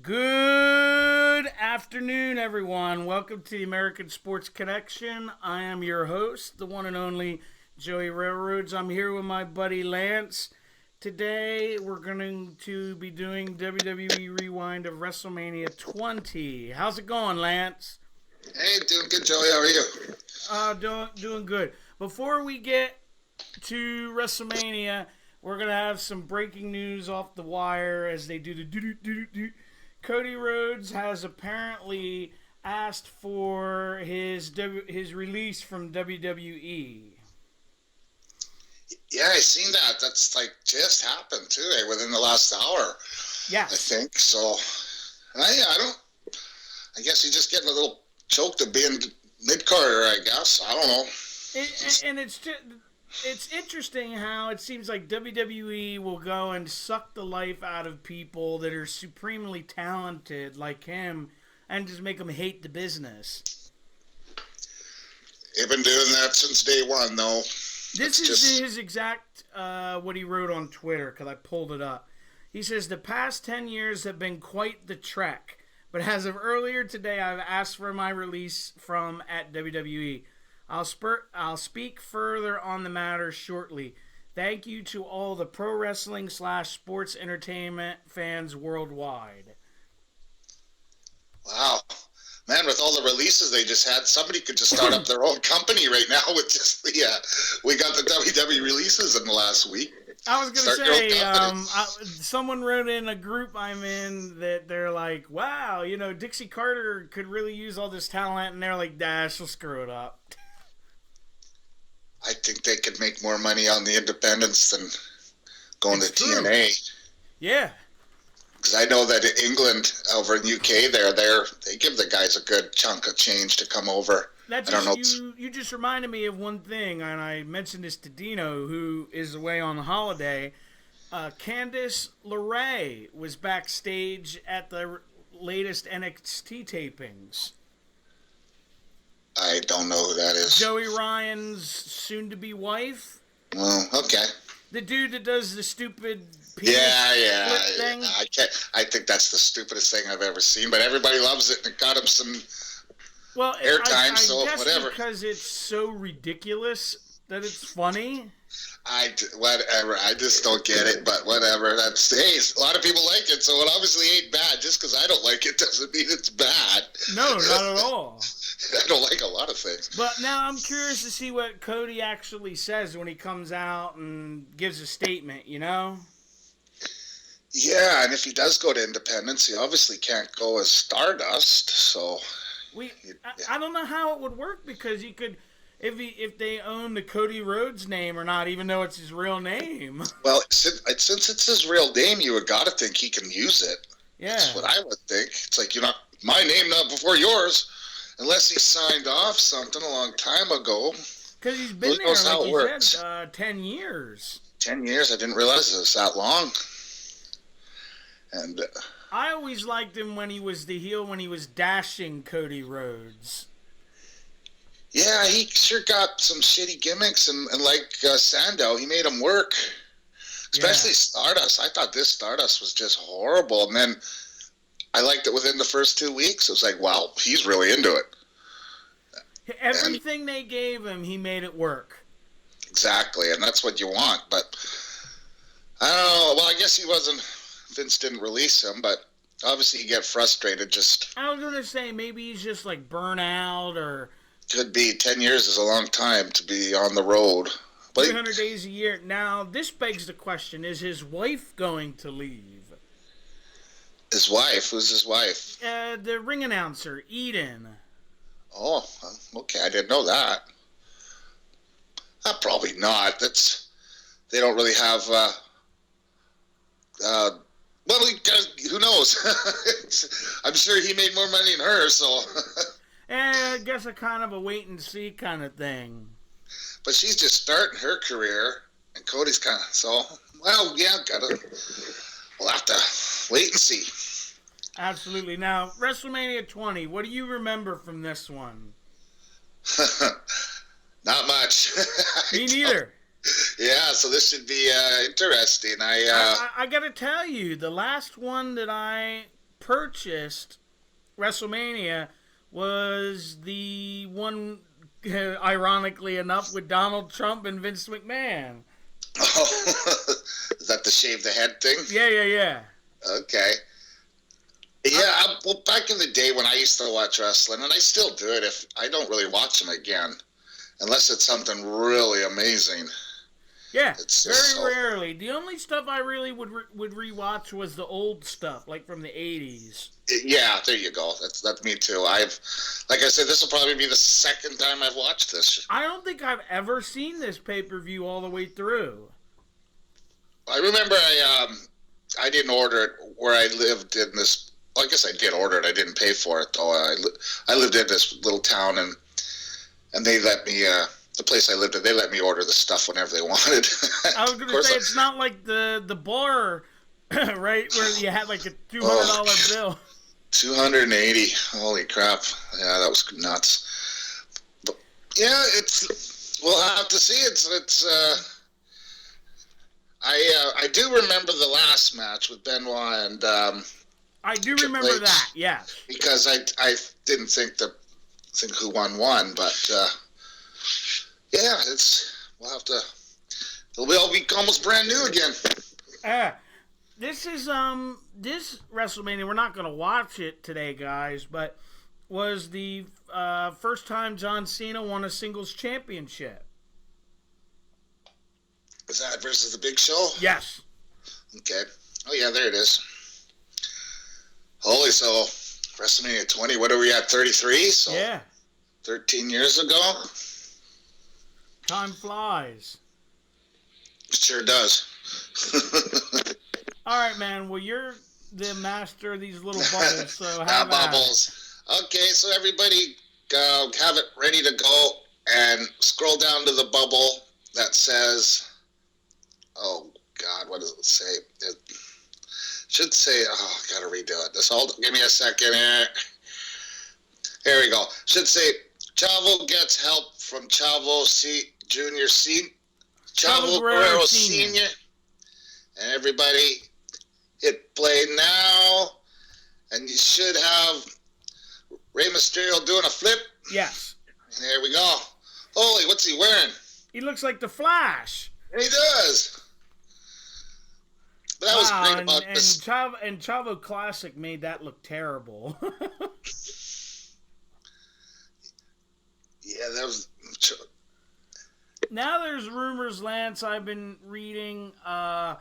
Good afternoon, everyone. Welcome to the American Sports Connection. I am your host, the one and only Joey Railroads. I'm here with my buddy Lance. Today, we're going to be doing WWE Rewind of WrestleMania 20. How's it going, Lance? Hey, doing good, Joey. How are you? Doing good. Before we get to WrestleMania, we're going to have some breaking news off the wire as they do the do-do-do-do-do. Cody Rhodes has apparently asked for his release from WWE. Yeah, I seen that. That's like just happened too, within the last hour. Yeah, I think so. I guess he's just getting a little choked of being mid-carder, I guess. I don't know. It's interesting how it seems like WWE will go and suck the life out of people that are supremely talented like him and just make them hate the business. They've been doing that since day one, though. This is his exact what he wrote on Twitter, because I pulled it up. He says, the past 10 years have been quite the trek, but as of earlier today, I've asked for my release from at WWE. I'll speak further on the matter shortly. Thank you to all the pro wrestling / sports entertainment fans worldwide. Wow. Man, with all the releases they just had, somebody could just start up their own company right now with just we got the WWE releases in the last week. I was going to say, someone wrote in a group I'm in that they're like, wow, Dixie Carter could really use all this talent, and they're like, she'll screw it up. I think they could make more money on the independents than going to TNA. Yeah. Because I know that in England, over in UK, they give the guys a good chunk of change to come over. You just reminded me of one thing, and I mentioned this to Dino, who is away on holiday. Candice LeRae was backstage at the latest NXT tapings. I don't know who that is. Joey Ryan's soon-to-be wife. Well, okay. The dude that does the stupid penis flip thing. I think that's the stupidest thing I've ever seen, but everybody loves it, and it got him some airtime, so guess whatever. Because it's so ridiculous that it's funny. Whatever. I just don't get it, but whatever. A lot of people like it, so it obviously ain't bad. Just because I don't like it doesn't mean it's bad. No, not at all. I don't like a lot of things. But now I'm curious to see what Cody actually says when he comes out and gives a statement, Yeah, and if he does go to independence, he obviously can't go as Stardust, so... I don't know how it would work, because he could... If they own the Cody Rhodes name or not, even though it's his real name. Well, since it's his real name, you would got to think he can use it. Yeah. That's what I would think. It's like, my name not before yours, unless he signed off something a long time ago. Because he's been there, like he said, 10 years. 10 years? I didn't realize it was that long. And I always liked him when he was the heel, when he was dashing Cody Rhodes. Yeah, he sure got some shitty gimmicks, and like Sandow, he made him work. Especially Stardust. I thought this Stardust was just horrible, and then I liked it within the first 2 weeks. It was like, wow, he's really into it. Everything they gave him, he made it work. Exactly, and that's what you want, but I don't know. Well, I guess Vince didn't release him, but obviously you get frustrated just... I was going to say, maybe he's just like burnout, or... Could be. 10 years is a long time to be on the road. 300 days a year. Now, this begs the question, is his wife going to leave? His wife? Who's his wife? The ring announcer, Eden. Oh, okay. I didn't know that. Probably not. They don't really have... who knows? I'm sure he made more money than her, so... I guess a kind of a wait-and-see kind of thing. But she's just starting her career, and Cody's kind of... So, well, yeah, we'll have to wait and see. Absolutely. Now, WrestleMania 20, what do you remember from this one? Not much. Me neither. Yeah, so this should be interesting. I got to tell you, the last one that I purchased WrestleMania was the one, ironically enough, with Donald Trump and Vince McMahon. Oh, is that the shave the head thing? Yeah. Okay. Yeah, well, back in the day when I used to watch wrestling, and I still do it, if I don't really watch them again, unless it's something really amazing. Yeah, very rarely. The only stuff I really would rewatch was the old stuff, like from the 80s. Yeah, there you go. That's me too. Like I said, this will probably be the second time I've watched this. I don't think I've ever seen this pay-per-view all the way through. I remember I didn't order it where I lived in this. Well, I guess I did order it. I didn't pay for it though. I lived in this little town, and they let me. The place I lived in, they let me order the stuff whenever they wanted. I was going to say, it's not like the bar, right, where you had like a $200 bill. 280. Holy crap! Yeah, that was nuts. But yeah, we'll have to see. I do remember the last match with Benoit and. I do remember that. Yeah. Because I didn't think who won, but. Yeah, we'll have to. It'll all be almost brand new again. This is this WrestleMania. We're not gonna watch it today, guys, but was the first time John Cena won a singles championship. Was that versus the Big Show? Yes. Okay. Oh yeah, there it is. Holy, so WrestleMania 20. What are we at? 33. So yeah. 13 years ago. Time flies. It sure does. All right, man. Well, you're the master of these little bubbles, so have bubbles. Okay, so everybody have it ready to go and scroll down to the bubble that says, oh, God, what does it say? It should say, oh, I got to redo it. Give me a second here. Here we go. Should say, Chavo gets help from Chavo Junior Chavo Guerrero Senior, and everybody hit play now, and you should have Rey Mysterio doing a flip. Yes. And there we go. Holy, what's he wearing? He looks like the Flash. He does. But that was great about this. Chavo Classic made that look terrible. Yeah, that was. Now there's rumors, Lance, I've been reading, that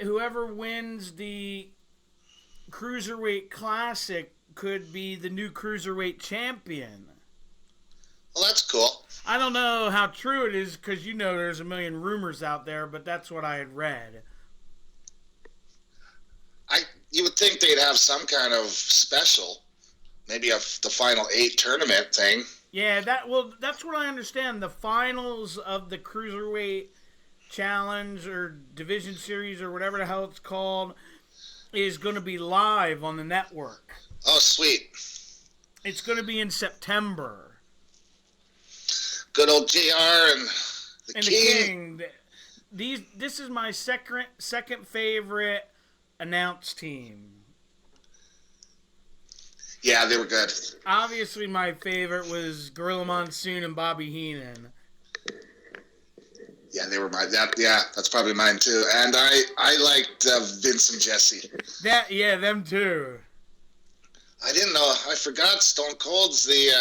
whoever wins the Cruiserweight Classic could be the new Cruiserweight Champion. Well, that's cool. I don't know how true it is because, there's a million rumors out there, but that's what I had read. You would think they'd have some kind of special, maybe the Final 8 tournament thing. Yeah, that's what I understand. The finals of the Cruiserweight Challenge or Division Series or whatever the hell it's called is going to be live on the network. Oh, sweet. It's going to be in September. Good old JR and the King. This is my second favorite announced team. Yeah, they were good. Obviously, my favorite was Gorilla Monsoon and Bobby Heenan. Yeah, they were that's probably mine too. And I liked Vince and Jesse. Them too. I didn't know. I forgot Stone Cold's the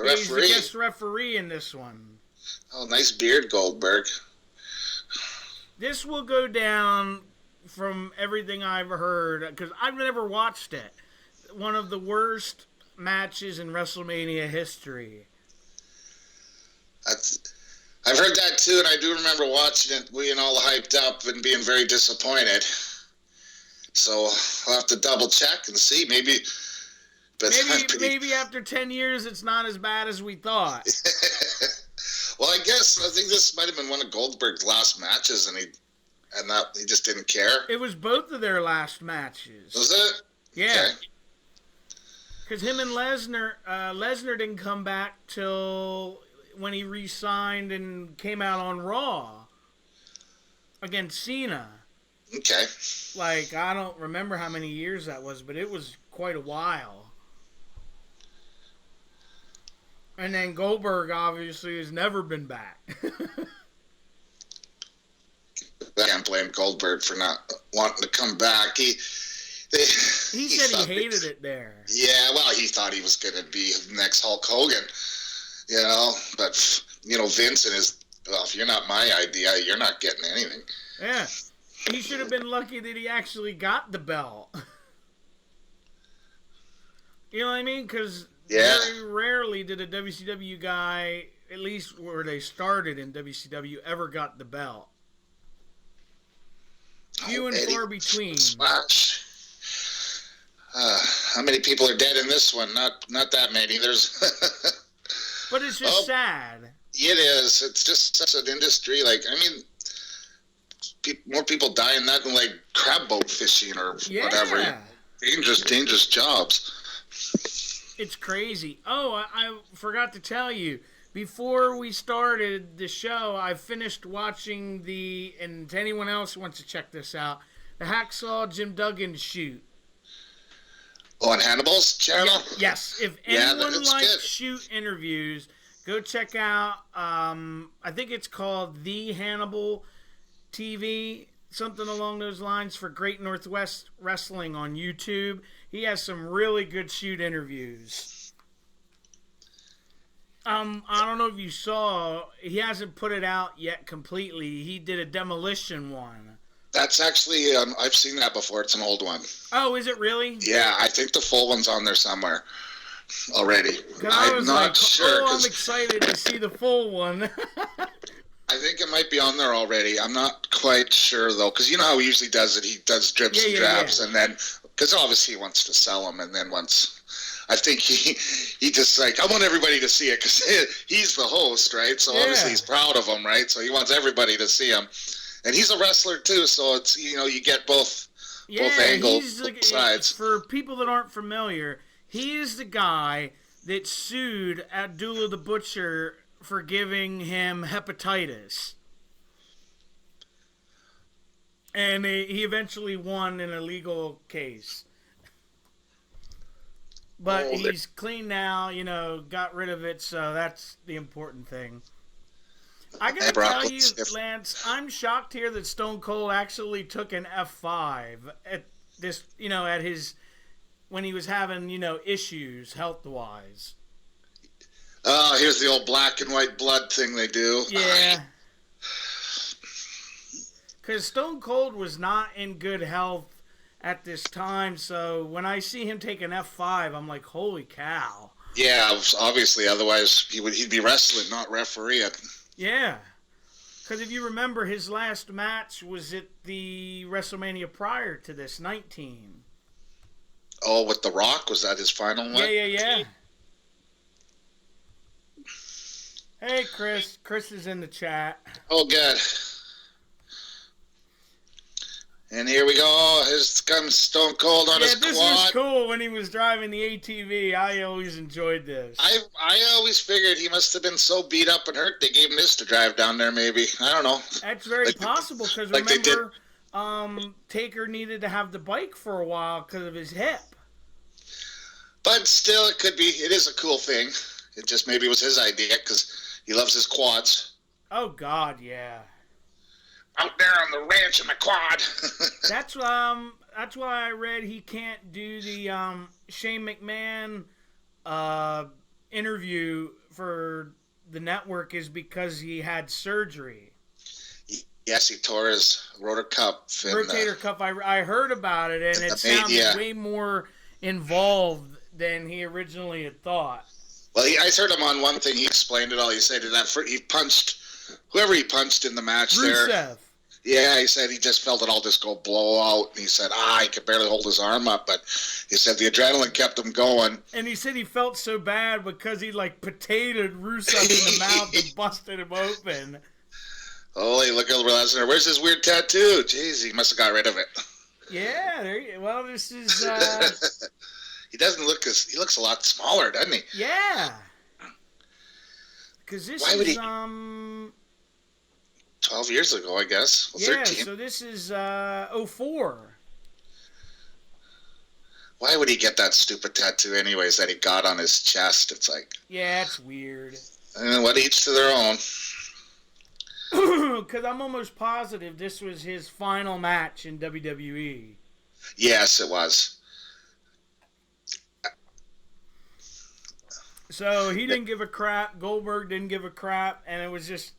referee. He's the guest referee in this one. Oh, nice beard, Goldberg. This will go down, from everything I've heard, because I've never watched it, one of the worst matches in WrestleMania history. I've heard that too, and I do remember watching it, being all hyped up and being very disappointed. So I'll have to double check and see. Maybe after 10 years, it's not as bad as we thought. Well, I think this might have been one of Goldberg's last matches, and he just didn't care. It was both of their last matches. Was it? Yeah. Because him and Lesnar didn't come back till when he re-signed and came out on Raw against Cena. Okay. Like, I don't remember how many years that was, but it was quite a while. And then Goldberg obviously has never been back. I can't blame Goldberg for not wanting to come back. He said he hated it there. Yeah, well, he thought he was going to be the next Hulk Hogan, But, Vincent is, well, if you're not my idea, you're not getting anything. Yeah. He should have been lucky that he actually got the belt. You know what I mean? Because very rarely did a WCW guy, at least where they started in WCW, ever got the belt. Few and far between. Smash. How many people are dead in this one? Not that many. But it's just sad. It is. It's just such an industry. Like, I mean, more people die in that than like crab boat fishing or whatever. Dangerous jobs. It's crazy. Oh, I forgot to tell you. Before we started the show, I finished watching and to anyone else who wants to check this out, the Hacksaw Jim Duggan shoot. Oh, on Hannibal's channel? Yes. If anyone likes shoot interviews, go check out, I think it's called The Hannibal TV, something along those lines, for Great Northwest Wrestling on YouTube. He has some really good shoot interviews. I don't know if you saw, he hasn't put it out yet completely. He did a demolition one. That's actually, I've seen that before. It's an old one. Oh, is it really? Yeah, I think the full one's on there somewhere already. I'm not sure. Oh, I'm excited to see the full one. I think it might be on there already. I'm not quite sure, though, because you know how he usually does it. He does drips and drabs, and then, because obviously he wants to sell them, and then once... I think he just like, I want everybody to see it because he's the host, right? So obviously he's proud of them, right? So he wants everybody to see him. And he's a wrestler too, so it's, you get both angles, both sides. For people that aren't familiar, he is the guy that sued Abdullah the Butcher for giving him hepatitis. And he eventually won in a legal case. But he's clean now, got rid of it, so that's the important thing. I gotta tell you, Lance, I'm shocked here that Stone Cold actually took an F5 at this, at his, when he was having, issues health-wise. Oh, here's the old black and white blood thing they do. Yeah. Because Stone Cold was not in good health at this time, so when I see him take an F5, I'm like, holy cow. Yeah, obviously, otherwise he'd be wrestling, not refereeing. Yeah, because if you remember, his last match was at the WrestleMania prior to this, 19. Oh, with The Rock? Was that his final one? Yeah. Hey, Chris. Chris is in the chat. Oh, good. And here we go. Here comes Stone Cold on his quad. This was cool when he was driving the ATV. I always enjoyed this. I always figured he must have been so beat up and hurt they gave him this to drive down there, maybe. I don't know. That's very possible, because remember, Taker needed to have the bike for a while because of his hip. But still, it is a cool thing. It just maybe was his idea because he loves his quads. Oh, God, yeah. Out there on the ranch in my quad. That's why I read he can't do the Shane McMahon interview for the network is because he had surgery. Yes, he tore his rotator cuff. Rotator cuff. I heard about it, and it sounded way more involved than he originally had thought. Well, I heard him on one thing. He explained it all. He said that he punched whoever he punched in the match Rusev. there. Yeah, he said he just felt it all just go blow out. And he said, he could barely hold his arm up. But he said the adrenaline kept him going. And he said he felt so bad because he, potatoed Rusev in the mouth and busted him open. Holy, look at Lesnar. Where's his weird tattoo? Jeez, he must have got rid of it. Yeah, this is... He doesn't look he looks a lot smaller, doesn't he? Yeah. Because this is, 12 years ago, I guess. Well, Yeah, 13. so this is 04. Why would he get that stupid tattoo anyways that he got on his chest? It's like... Yeah, it's weird. What, each to their own. Because I'm almost positive this was his final match in WWE. Yes, it was. So he didn't give a crap. Goldberg didn't give a crap, and it was just,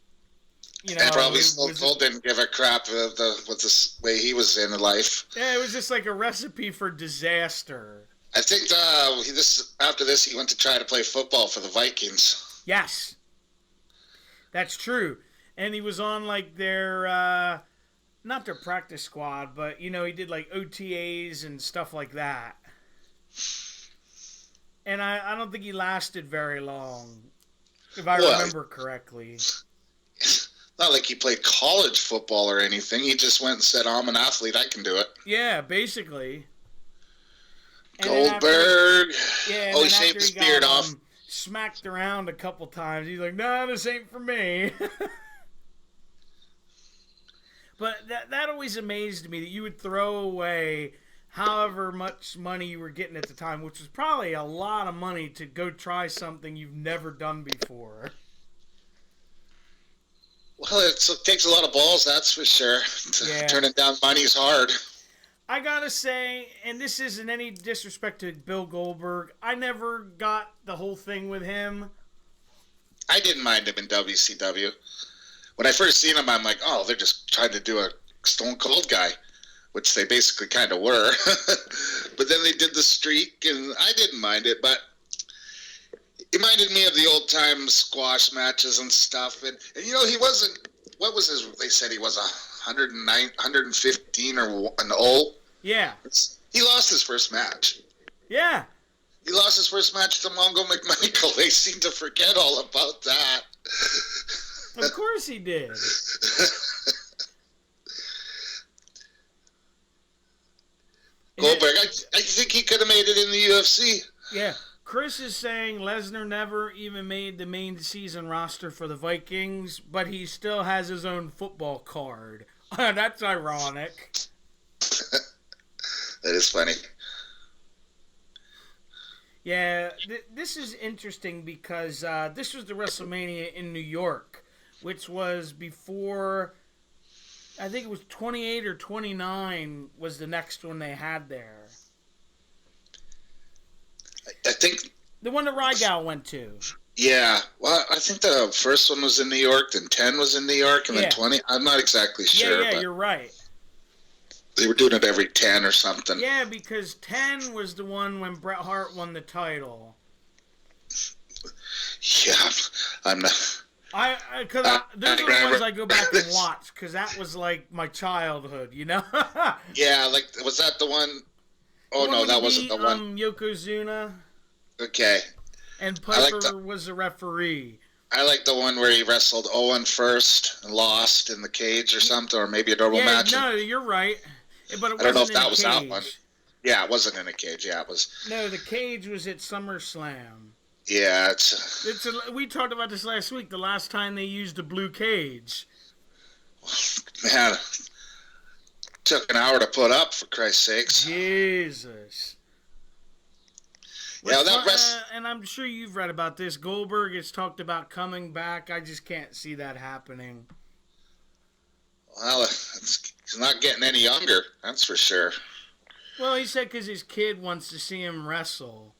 and probably Stone Cold didn't give a crap with the way he was in life. Yeah, it was just like a recipe for disaster. I think after this he went to try to play football for the Vikings. Yes, that's true. And he was on like their, not their practice squad, but he did like OTAs and stuff like that. And I don't think he lasted very long, if I remember correctly. Not like he played college football or anything. He just went and said, I'm an athlete, I can do it. Yeah, basically. Goldberg. He shaved his beard off. Smacked around a couple times. He's like, no, this ain't for me. But that always amazed me, that you would throw away however much money you were getting at the time, which was probably a lot of money to go try something you've never done before. Well, it takes a lot of balls, that's for sure. Turning down money's hard. I gotta say, and this isn't any disrespect to Bill Goldberg, I never got the whole thing with him. I didn't mind him in WCW. When I first seen him, I'm like, oh, they're just trying to do a Stone Cold guy, which they basically kind of were. But then they did the streak, and I didn't mind it, but it reminded me of the old-time squash matches and stuff. And he wasn't, what was his, they said he was 109, 115 or an old. Yeah. He lost his first match. Yeah. He lost his first match to Mongo McMichael. They seem to forget all about that. Of course he did. Goldberg, I think he could have made it in the UFC. Yeah. Chris is saying Lesnar never even made the main season roster for the Vikings, but he still has his own football card. That's ironic. That is funny. Yeah, this is interesting because this was the WrestleMania in New York, which was before, I think it was 28 or 29 was the next one they had there. I think the one that Rygal went to. Yeah, well, I think the first one was in New York, then 10 was in New York, and then 20. I'm not exactly sure. Yeah, you're right. They were doing it every 10 or something. Yeah, because 10 was the one when Bret Hart won the title. Yeah, I'm not. Those are the ones I go back and watch, because that was like my childhood, Yeah, like, was that the one? Oh, no, that wasn't the one. Yokozuna. Okay. And Piper was the referee. I like the one where he wrestled Owen first and lost in the cage or something, or maybe a normal match. No, you're right. But it I don't know if that was that one. Yeah, it wasn't in a cage. Yeah, it was. No, the cage was at SummerSlam. Yeah, we talked about this last week, the last time they used a blue cage. Man, took an hour to put up, for Christ's sakes. Jesus. Yeah, and I'm sure you've read about this. Goldberg has talked about coming back. I just can't see that happening. Well, he's not getting any younger, that's for sure. Well, he said because his kid wants to see him wrestle.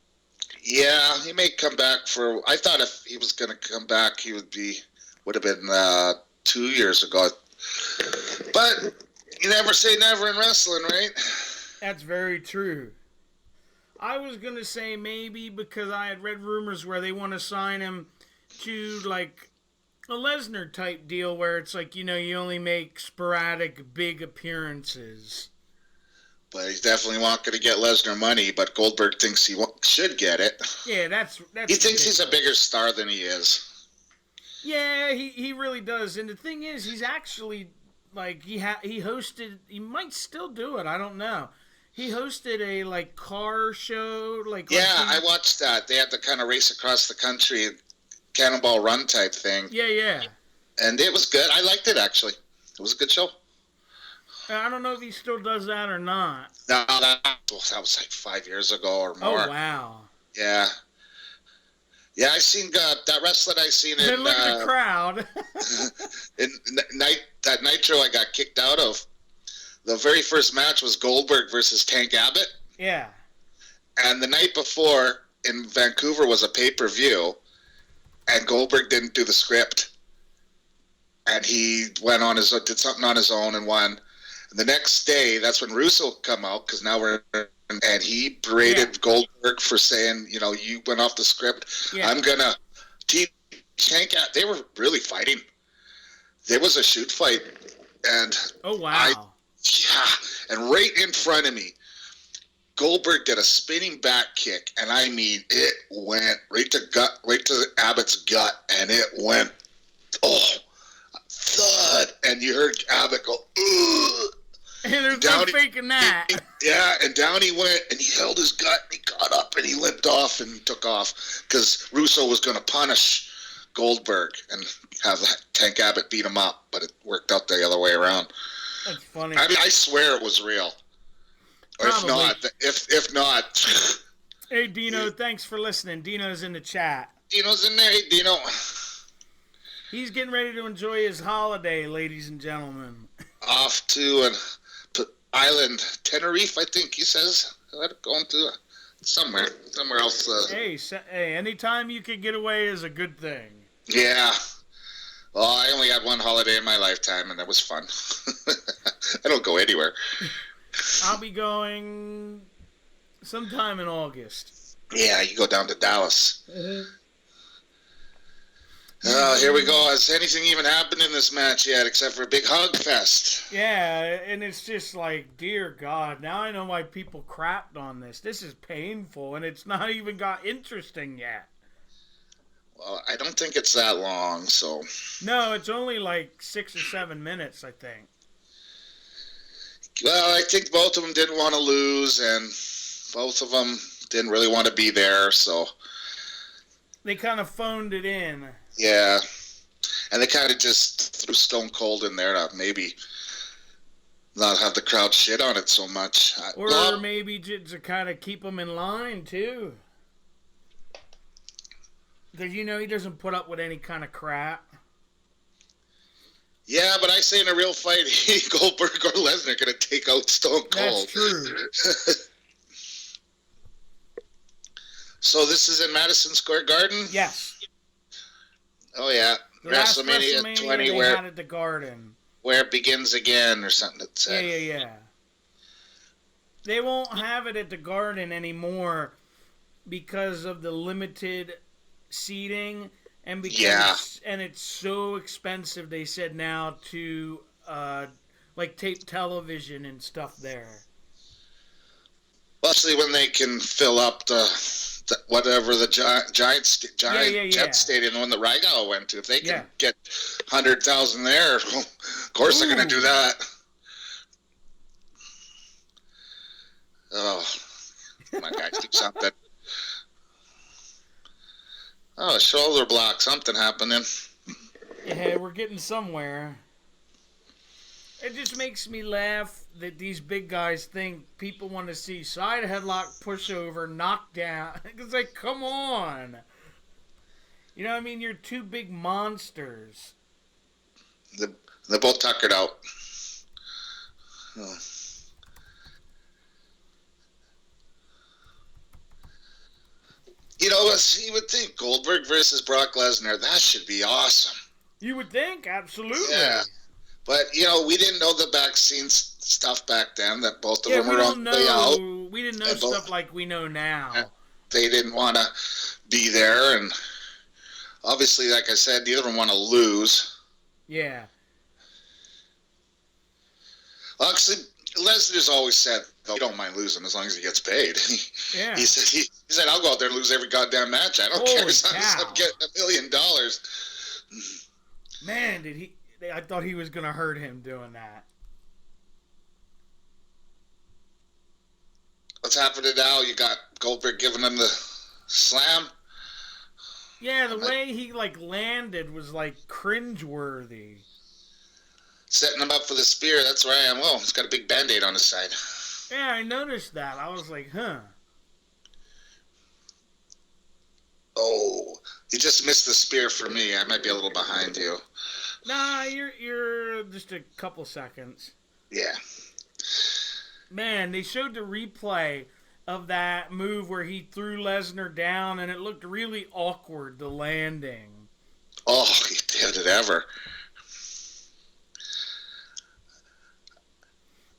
Yeah, he may come back for... I thought if he was going to come back, he would have been 2 years ago. But you never say never in wrestling, right? That's very true. I was going to say maybe because I had read rumors where they want to sign him to, like, a Lesnar type deal where it's like, you only make sporadic big appearances. But he's definitely not going to get Lesnar money, but Goldberg thinks he should get it. Yeah, that's he thinks he's a bigger star than he is. Yeah, he really does. And the thing is, he's actually, like, he hosted, he might still do it, I don't know. He hosted a, like, car show. Yeah, I watched that. They had to kind of race across the country, Cannonball Run type thing. Yeah. And it was good. I liked it, actually. It was a good show. I don't know if he still does that or not. No, that was like 5 years ago or more. Oh, wow. Yeah. Yeah, I seen that wrestler I seen in... Look at the crowd. in that Nitro I got kicked out of. The very first match was Goldberg versus Tank Abbott. Yeah. And the night before in Vancouver was a pay-per-view, and Goldberg didn't do the script. And he went on did something on his own and won. And the next day, that's when Russo come out, because now and he berated Goldberg for saying, you went off the script. Yeah. I'm gonna Tank Abbott. They were really fighting. There was a shoot fight, and oh wow. And right in front of me, Goldberg did a spinning back kick, and I mean, it went right to Abbott's gut, and it went, thud, and you heard Abbott go, ugh. And there's no faking that. And down he went, and he held his gut, and he got up, and he limped off, and took off, because Russo was going to punish Goldberg and have Tank Abbott beat him up, but it worked out the other way around. That's funny. I mean, I swear it was real. Or Probably. if not. Hey, Dino, thanks for listening. Dino's in the chat. Dino's in there. Hey, Dino. He's getting ready to enjoy his holiday, ladies and gentlemen. Off to an island, Tenerife, I think he says. Going to somewhere else. Hey, anytime you can get away is a good thing. Yeah. Well, I only had one holiday in my lifetime, and that was fun. I don't go anywhere. I'll be going sometime in August. Yeah, you go down to Dallas. Mm-hmm. Here we go. Has anything even happened in this match yet except for a big hug fest? Yeah, and it's just like, dear God, now I know why people crapped on this. This is painful, and it's not even got interesting yet. Well, I don't think it's that long, so... No, it's only like 6 or 7 minutes, I think. Well, I think both of them didn't want to lose, and both of them didn't really want to be there, so... They kind of phoned it in. Yeah. And they kind of just threw Stone Cold in there to maybe not have the crowd shit on it so much. Or maybe to kind of keep them in line, too. Because, he doesn't put up with any kind of crap. Yeah, but I say in a real fight, Goldberg or Lesnar are going to take out Stone Cold. That's true. So this is in Madison Square Garden? Yes. Oh, yeah. WrestleMania 20, where had at the Garden. Where it begins again, or something that said. Yeah. They won't have it at the Garden anymore because of the limited seating, and because and it's so expensive. They said now to tape television and stuff there. Especially when they can fill up whatever the giant Jet Stadium, the one that Rygal went to. If they can get 100,000 there, of course they're going to do that. Oh, my guy, do something. Oh, shoulder block, something happening. Yeah, we're getting somewhere. It just makes me laugh that these big guys think people want to see side headlock, pushover, knockdown. It's like, come on. You're two big monsters. They're both tuckered out. Oh. You would think Goldberg versus Brock Lesnar, that should be awesome. You would think, absolutely. Yeah. But, we didn't know the vaccine stuff back then, that both of them were on the way out. We didn't know stuff like we know now. They didn't want to be there, and obviously, like I said, neither of them want to lose. Yeah. Well, actually, Lesnar's always said, he don't mind losing as long as he gets paid. Yeah. He said, I'll go out there and lose every goddamn match. I don't care as long as I'm getting $1 million. Man, I thought he was going to hurt him doing that. What's happening now? You got Goldberg giving him the slam. Yeah, the way he landed was cringeworthy. Setting him up for the spear. That's where I am. Oh, he's got a big Band-Aid on his side. Yeah, I noticed that. I was like, huh. Oh, you just missed the spear for me. I might be a little behind you. Nah, you're just a couple seconds. Yeah. Man, they showed the replay of that move where he threw Lesnar down, and it looked really awkward, the landing. Oh, did it ever.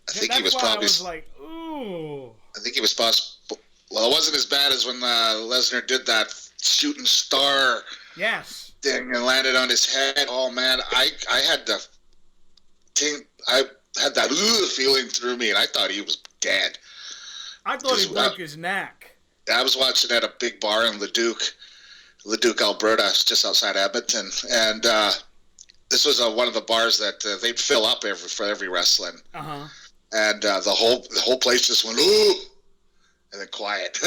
I think he was probably. I was like, ooh. I think he was possible. Well, it wasn't as bad as when Lesnar did that shooting star thing and landed on his head. Oh man, I had the I had that feeling through me, and I thought he was dead. I thought he broke his neck. I was watching at a big bar in Leduc, Alberta, just outside Edmonton, and this was one of the bars that they'd fill up for every wrestling. And the whole place just went ooh, and then quiet.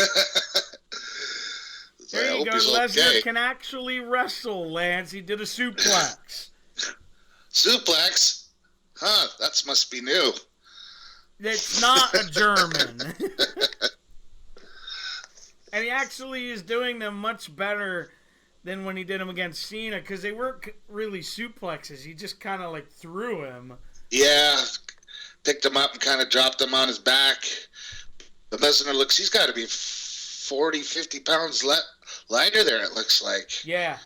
There you go. Lesnar can actually wrestle, Lance. He did a suplex. Suplex? Huh? That must be new. It's not a German. And he actually is doing them much better than when he did them against Cena, because they weren't really suplexes. He just kind of threw him. Yeah. Picked him up and kind of dropped him on his back. The Lesnar he's got to be 40, 50 pounds lighter there, it looks like. Yeah.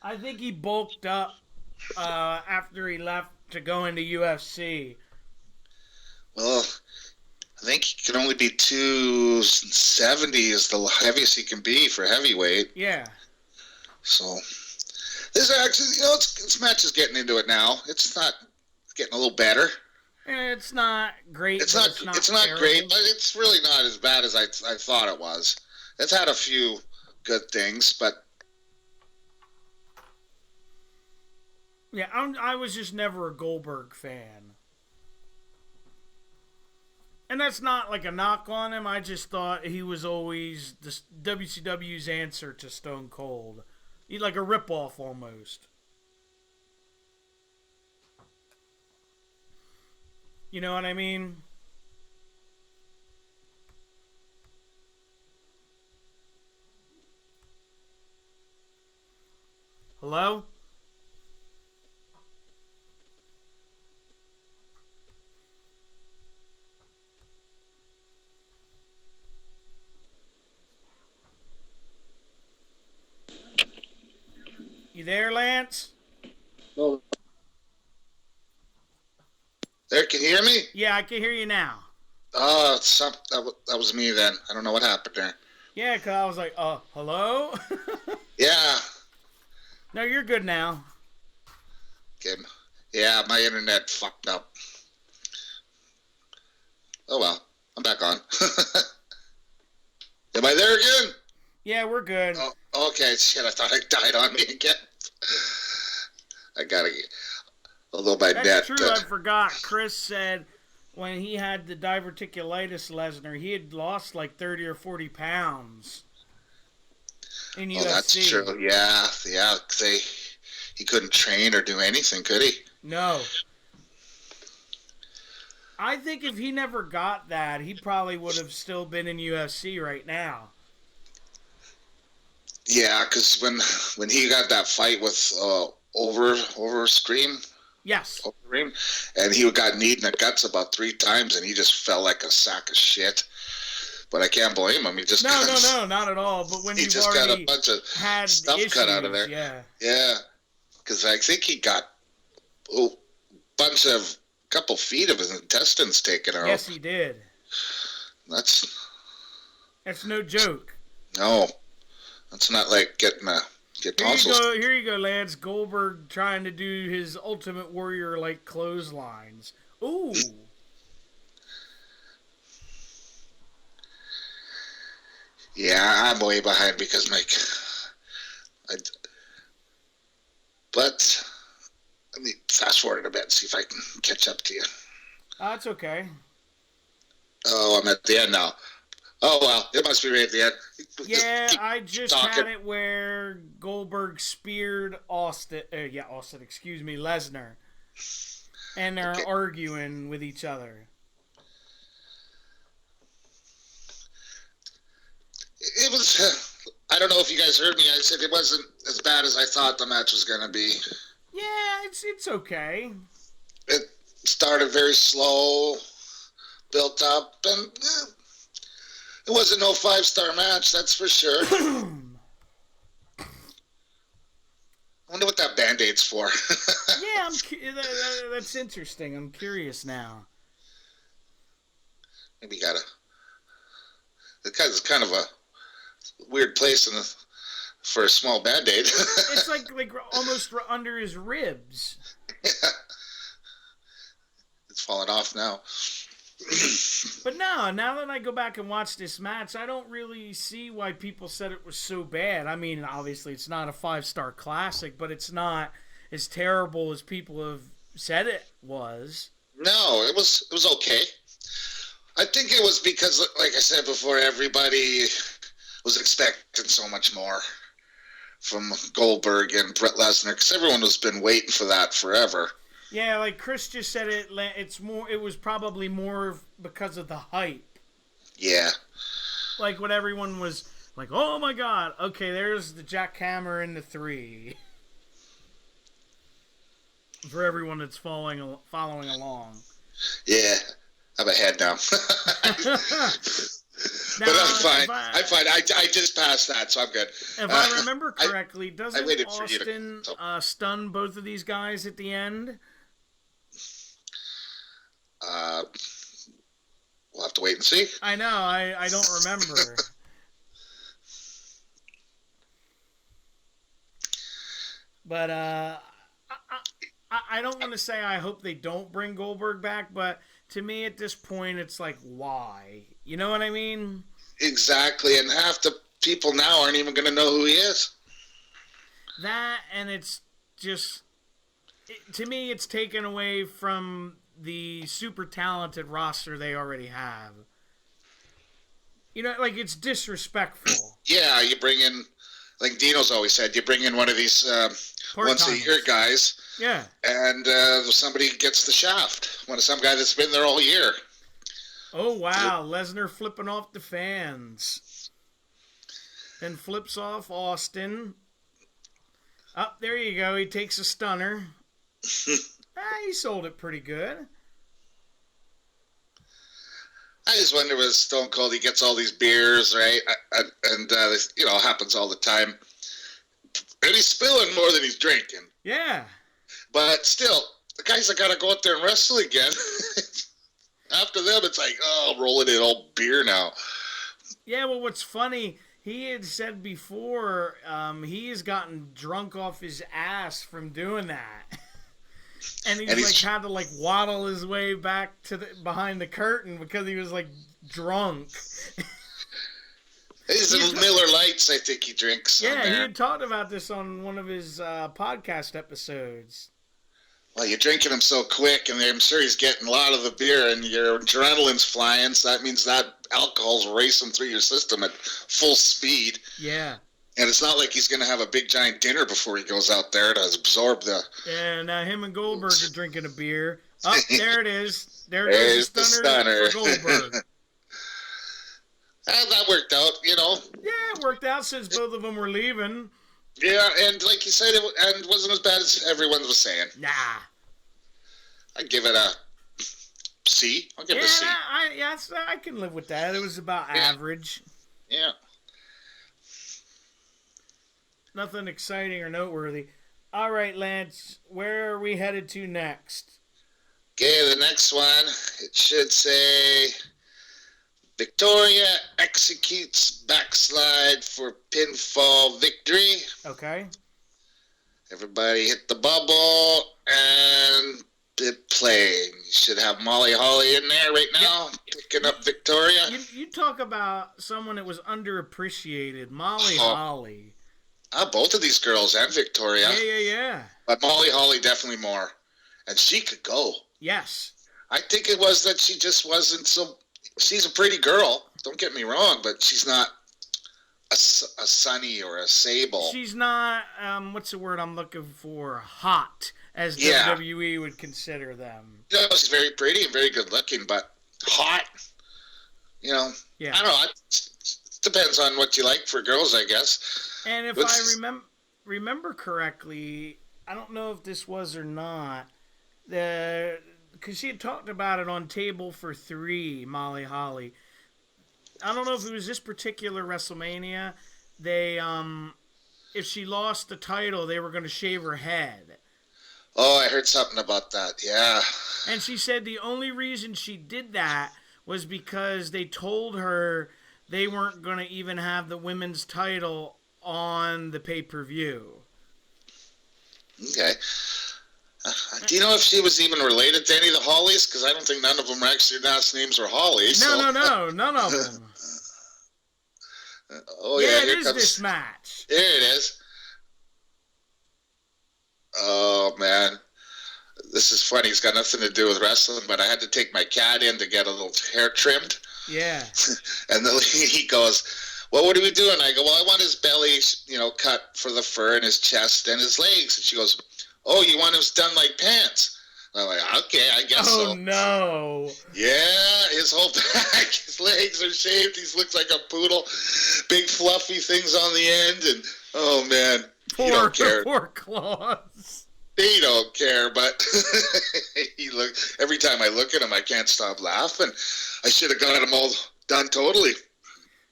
I think he bulked up after he left to go into UFC. Well, I think he can only be 270 is the heaviest he can be for heavyweight. Yeah. So, this actually, this match is getting into it now. It's getting a little better. It's not great. It's not great, but it's really not as bad as I thought it was. It's had a few good things, but yeah, I was just never a Goldberg fan, and that's not a knock on him. I just thought he was always the WCW's answer to Stone Cold. He's like a ripoff almost. You know what I mean? Hello? You there, Lance? Oh. There, can you hear me? Yeah, I can hear you now. Oh, that was me then. I don't know what happened there. Yeah, because I was like, hello? Yeah. No, you're good now. Good. Yeah, my internet fucked up. Oh, well. I'm back on. Am I there again? Yeah, we're good. Oh, okay. Shit, I thought it died on me again. I gotta get... Although my net... That's true, I forgot. Chris said when he had the diverticulitis, Lesnar, he had lost 30 or 40 pounds in UFC. Oh, that's true. Yeah. Because he couldn't train or do anything, could he? No. I think if he never got that, he probably would have still been in UFC right now. Yeah, because when he got that fight with over Scream... Yes. And he got kneed in the guts about 3 times, and he just felt like a sack of shit. But I can't blame him. He just no, not at all. But when he just got a bunch of stuff cut out of there. Yeah. Because I think he got a couple feet of his intestines taken out. Yes, he did. That's no joke. No, that's not like getting tonsils. Here you go, Lance. Goldberg trying to do his Ultimate Warrior clotheslines. Ooh. Yeah, I'm way behind because but let me fast forward a bit and see if I can catch up to you. That's okay. Oh, I'm at the end now. Oh, well, it must be right at the end. Yeah, I just had it where Goldberg speared Lesnar. And they're arguing with each other. It was, I don't know if you guys heard me. I said it wasn't as bad as I thought the match was going to be. Yeah, it's okay. It started very slow, built up, and it wasn't no 5-star match, that's for sure. I wonder what that Band-Aid's for. Yeah, that's interesting. I'm curious now. Maybe you gotta... It's kind of a weird place for a small Band-Aid. It's like almost under his ribs. Yeah. It's falling off now. But no, now that I go back and watch this match, I don't really see why people said it was so bad. I mean, obviously it's not a 5-star classic, but it's not as terrible as people have said it was. No, it was okay. I think it was because, like I said before, everybody was expecting so much more from Goldberg and Brett Lesnar, because everyone has been waiting for that forever. Yeah, like Chris just said, it was probably more because of the hype. Yeah. Like when everyone was like, "Oh my God, okay, there's the jackhammer in the 3." For everyone that's following along. Yeah, I'm ahead now. But I'm fine. I'm fine. I just passed that, so I'm good. If I remember correctly, doesn't Austin stun both of these guys at the end? We'll have to wait and see. I know. I don't remember. But I don't want to say I hope they don't bring Goldberg back, but to me at this point it's like, why? You know what I mean? Exactly, and half the people now aren't even going to know who he is. That, and it's just... to me, it's taken away from the super talented roster they already have. You know, like, it's disrespectful. Yeah, you bring in, like Dino's always said, you bring in one of these once-a-year guys. Yeah. And somebody gets the shaft. Some guy that's been there all year. Oh, wow. Lesnar flipping off the fans. Then flips off Austin. Oh, there you go. He takes a stunner. He sold it pretty good. I just wonder with Stone Cold, he gets all these beers, right? And you know, happens all the time. And he's spilling more than he's drinking. Yeah. But still, the guys that got to go out there and wrestle again, after them, it's like, oh, rolling in all beer now. Yeah, well, what's funny, he had said before he has gotten drunk off his ass from doing that. And he's had to like waddle his way back to behind the curtain because he was like drunk. These Miller Lights, I think he drinks. Yeah, he had talked about this on one of his podcast episodes. Well, you're drinking them so quick, and I'm sure he's getting a lot of the beer, and your adrenaline's flying, so that means that alcohol's racing through your system at full speed. Yeah. And it's not like he's going to have a big, giant dinner before he goes out there to absorb the... Yeah, now him and Goldberg are drinking a beer. Oh, there it is. There's the stunner for Goldberg. That worked out, you know. Yeah, it worked out since both of them were leaving. Yeah, and like you said, it wasn't as bad as everyone was saying. Nah. I'd give it a C. I'll give it a C. I can live with that. It was about average. Yeah. Nothing exciting or noteworthy. All right, Lance, where are we headed to next? Okay, the next one, it should say... Victoria executes backslide for pinfall victory. Okay. Everybody hit the bubble and it playing. You should have Molly Holly in there right now, picking up Victoria. You talk about someone that was underappreciated, Molly Holly. Both of these girls and Victoria. Yeah. But Molly Holly definitely more. And she could go. Yes. I think it was that she just wasn't so... She's a pretty girl. don't get me wrong, but she's not a Sunny or a Sable. She's not, what's the word I'm looking for? Hot, as WWE would consider them. You know, she's very pretty and very good looking, but hot, you know, yeah. I don't know. It depends on what you like for girls, I guess. And if I remember correctly, I don't know if this was or not, because she had talked about it on Table for Three, Molly Holly. I don't know if it was this particular WrestleMania. They, if she lost the title, they were going to shave her head. Oh, I heard something about that, yeah. And she said the only reason she did that was because they told her they weren't going to even have the women's title on the pay-per-view. Okay. Do you know if she was even related to any of the Hollies? Because I don't think none of them actually, their last names were Holly. No, so. None of them. Oh, yeah, it is this match. There it is. Oh, man. This is funny. It's got nothing to do with wrestling, but I had to take my cat in to get a little hair trimmed. Yeah. And he goes, well, what are we doing? I go, well, I want his belly, cut for the fur and his chest and his legs. And she goes, oh, you want him done like pants? I'm like, okay, I guess so. Oh, no. Yeah, his whole back, his legs are shaved. He looks like a poodle. Big fluffy things on the end. And, oh, man, he don't care. Poor claws. He don't care, but every time I look at him, I can't stop laughing. I should have got him all done totally.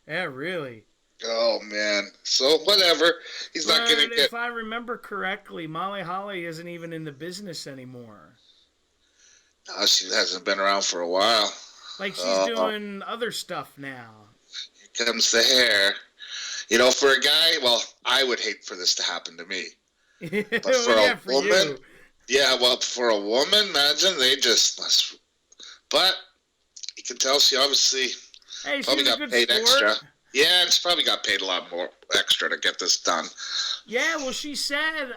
Yeah, really. Oh, man. So, whatever. He's not going to get... If I remember correctly, Molly Holly isn't even in the business anymore. No, she hasn't been around for a while. Like, she's doing other stuff now. Here comes the hair. For a guy, well, I would hate for this to happen to me. But for a woman... Yeah, well, for a woman, imagine, they just must... But, you can tell she obviously probably got paid extra. Yeah, and she probably got paid a lot more extra to get this done. Yeah, well, she said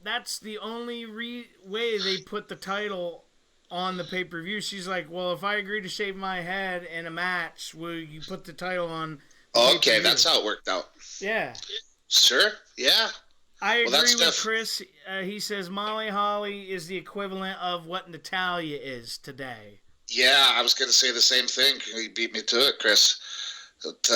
that's the only way they put the title on the pay-per-view. She's like, well, if I agree to shave my head in a match, will you put the title on okay, that's how it worked out. Yeah. Sure, yeah. I agree with Chris. He says Molly Holly is the equivalent of what Natalya is today. Yeah, I was going to say the same thing. You beat me to it, Chris. But,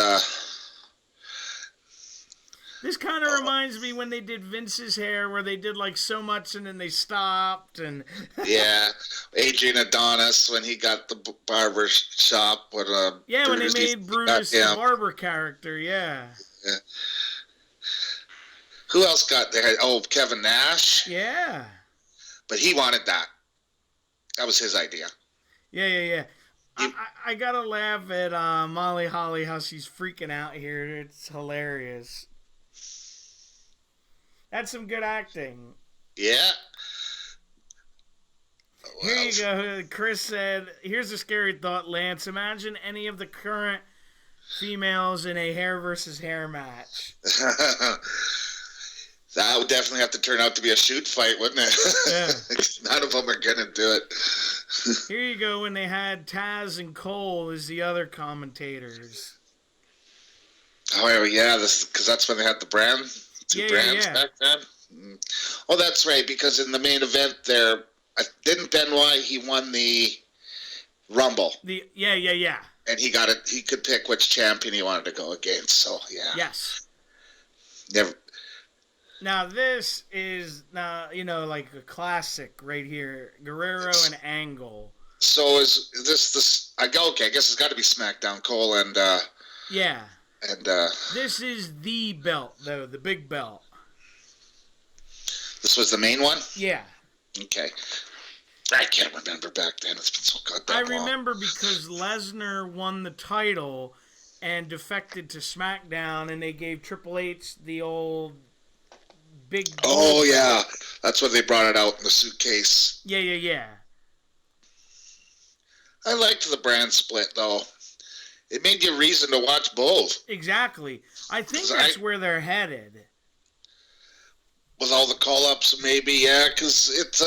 this kind of reminds me when they did Vince's hair, where they did like so much and then they stopped. And yeah, Adrian Adonis when he got the barber shop. When they made Brutus the barber character. Yeah. Who else got there? Oh, Kevin Nash. Yeah. But he wanted that. That was his idea. Yeah. I gotta laugh at Molly Holly, how she's freaking out here. It's hilarious. That's some good acting. Yeah. Here you go. Chris said, here's a scary thought, Lance. Imagine any of the current females in a hair versus hair match. That would definitely have to turn out to be a shoot fight, wouldn't it? Yeah. None of them are going to do it. Here you go, when they had Taz and Cole as the other commentators. Oh, yeah, because that's when they had the brands back then. Oh, that's right, because in the main event there, didn't Benoit, he won the Rumble. Yeah. And he could pick which champion he wanted to go against, so yeah. Yes. Never. Now, this is, like a classic right here. Guerrero and Angle. So is this okay, I guess it's got to be SmackDown, Cole and... yeah. And, this is the belt, though, the big belt. This was the main one? Yeah. Okay. I can't remember back then. It's been so goddamn long. I remember because Lesnar won the title and defected to SmackDown, and they gave Triple H the old... big. Oh yeah, that's when they brought it out in the suitcase. Yeah. I liked the brand split though. It made you a reason to watch both. Exactly. I think that's where they're headed. With all the call-ups, maybe, yeah, because it's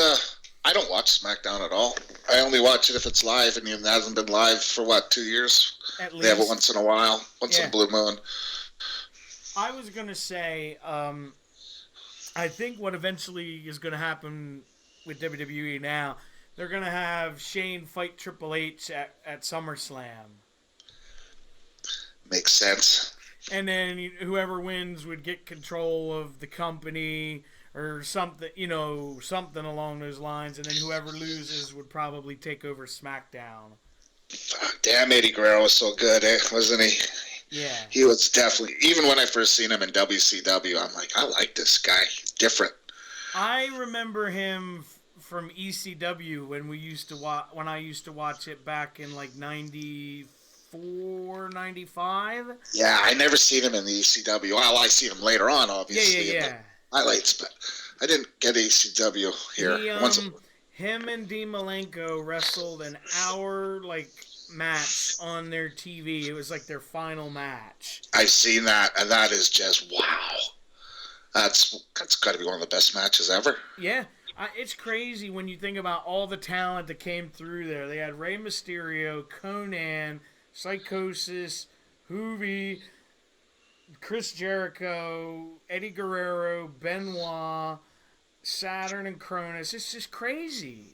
I don't watch SmackDown at all. I only watch it if it's live, and it hasn't been live for, 2 years? At least. They have it once in a while. Once in a blue moon. I was going to say, I think what eventually is going to happen with WWE now, they're going to have Shane fight Triple H at SummerSlam. Makes sense. And then whoever wins would get control of the company or something, something along those lines. And then whoever loses would probably take over SmackDown. Damn, Eddie Guerrero was so good, wasn't he? Yeah. He was definitely, even when I first seen him in WCW, I'm like, I like this guy. He's different. I remember him from ECW when I used to watch it back in like 94, 95. Yeah, I never seen him in the ECW. Well, I seen him later on, obviously. Yeah. In the highlights, but I didn't get ECW here. Him and Dean Malenko wrestled an hour match on their TV. It was like their final match. I've seen that, and that is just wow. That's got to be one of the best matches ever. Yeah, it's crazy when you think about all the talent that came through there. They had Rey Mysterio, Conan, Psychosis, Hoovy, Chris Jericho, Eddie Guerrero, Benoit, Saturn, and Cronus. It's just crazy.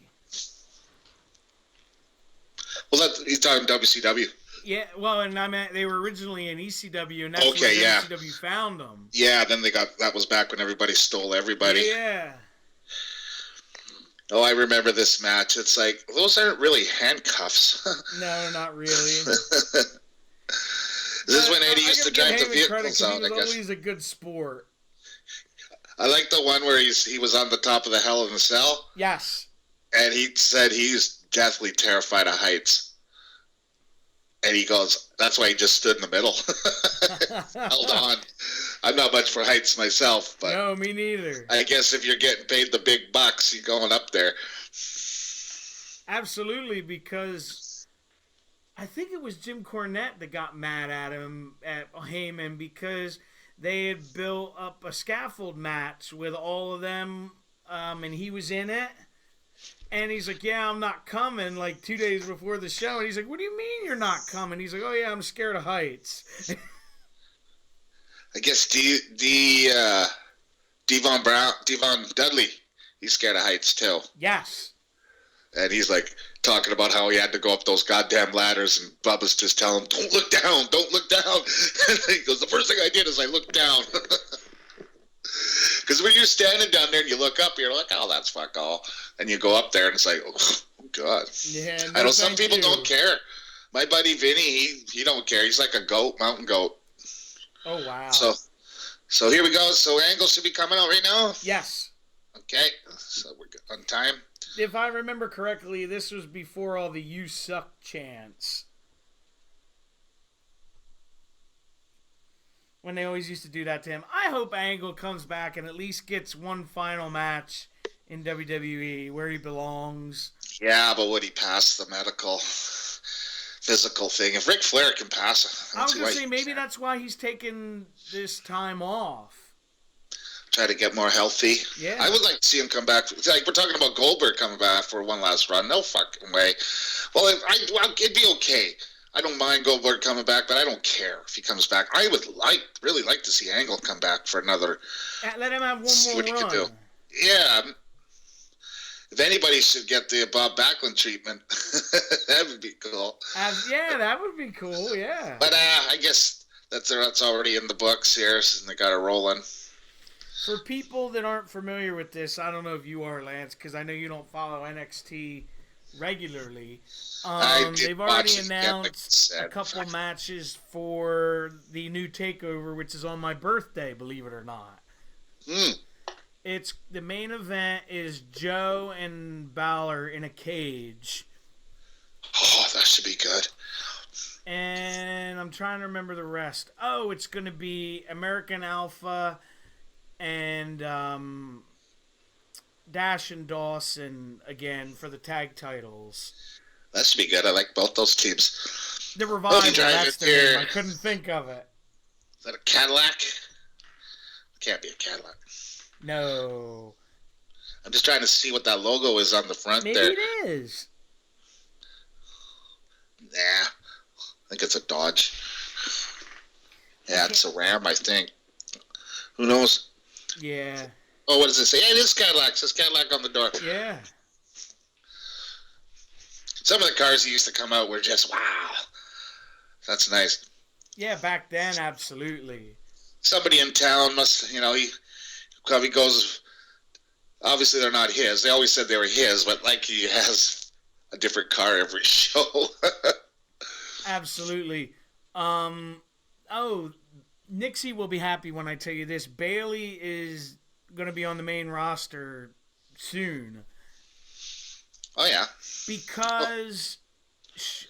Well, he's talking WCW. Yeah, well, and I mean, they were originally in ECW, and that's where ECW found them. Yeah, then that was back when everybody stole everybody. Yeah. Oh, I remember this match. It's like, those aren't really handcuffs. No, not really. This is when Eddie used to drive the vehicles out, I guess. He was always a good sport. I like the one where he was on the top of the Hell in a Cell. Yes. And he said he's deathly terrified of heights. And he goes, that's why he just stood in the middle. Held on. I'm not much for heights myself, but no, me neither. I guess if you're getting paid the big bucks, you're going up there. Absolutely, because I think it was Jim Cornette that got mad at Heyman, because they had built up a scaffold match with all of them, and he was in it. And he's like, yeah, I'm not coming, 2 days before the show. And he's like, what do you mean you're not coming? He's like, oh, yeah, I'm scared of heights. I guess Devon Dudley, he's scared of heights, too. Yes. And he's, talking about how he had to go up those goddamn ladders, and Bubba's just telling him, don't look down, don't look down. And he goes, the first thing I did is I looked down. Because when you're standing down there and you look up, you're like, oh, that's fuck all. And you go up there and it's like, oh God. Yeah, I know some people don't care. My buddy Vinny, he don't care. He's like a goat, mountain goat. Oh, wow. So here we go. So Angle should be coming out right now? Yes. Okay. So we're good on time. If I remember correctly, this was before all the "you suck" chants. When they always used to do that to him. I hope Angle comes back and at least gets one final match in WWE where he belongs. Yeah, but would he pass the medical, physical thing? If Ric Flair can pass it. I was going to say, maybe that's why he's taking this time off. Try to get more healthy. Yeah. I would like to see him come back. We're talking about Goldberg coming back for one last run. No fucking way. Well, it'd be okay. I don't mind Goldberg coming back, but I don't care if he comes back. I would really like to see Angle come back for another. Let him have one more see what run. He could do. Yeah. If anybody should get the Bob Backlund treatment, that would be cool. Yeah, that would be cool. Yeah. But I guess that's already in the books here, and they got it rolling. For people that aren't familiar with this, I don't know if you are, Lance, because I know you don't follow NXT regularly. They've already announced a couple matches for the new takeover, which is on my birthday, believe it or not. It's the main event is Joe and Balor in a cage. Oh, that should be good. And I'm trying to remember the rest. Oh, it's going to be American Alpha and Dash and Dawson again for the tag titles. That should be good. I like both those teams. The Revival, that's the name. I couldn't think of it. Is that a Cadillac? It can't be a Cadillac. No. I'm just trying to see what that logo is on the front Maybe there. it is. Nah, I think it's a Dodge. Yeah, it's a Ram, I think. Who knows? Yeah. Oh, what does it say? Hey, it is Cadillac. It says Cadillac on the door. Yeah. Some of the cars that used to come out were just, wow. That's nice. Yeah, back then, absolutely. Somebody in town must, he probably goes, obviously they're not his. They always said they were his, but like he has a different car every show. Absolutely. Nixie will be happy when I tell you this. Bailey is going to be on the main roster soon. Oh, yeah. Because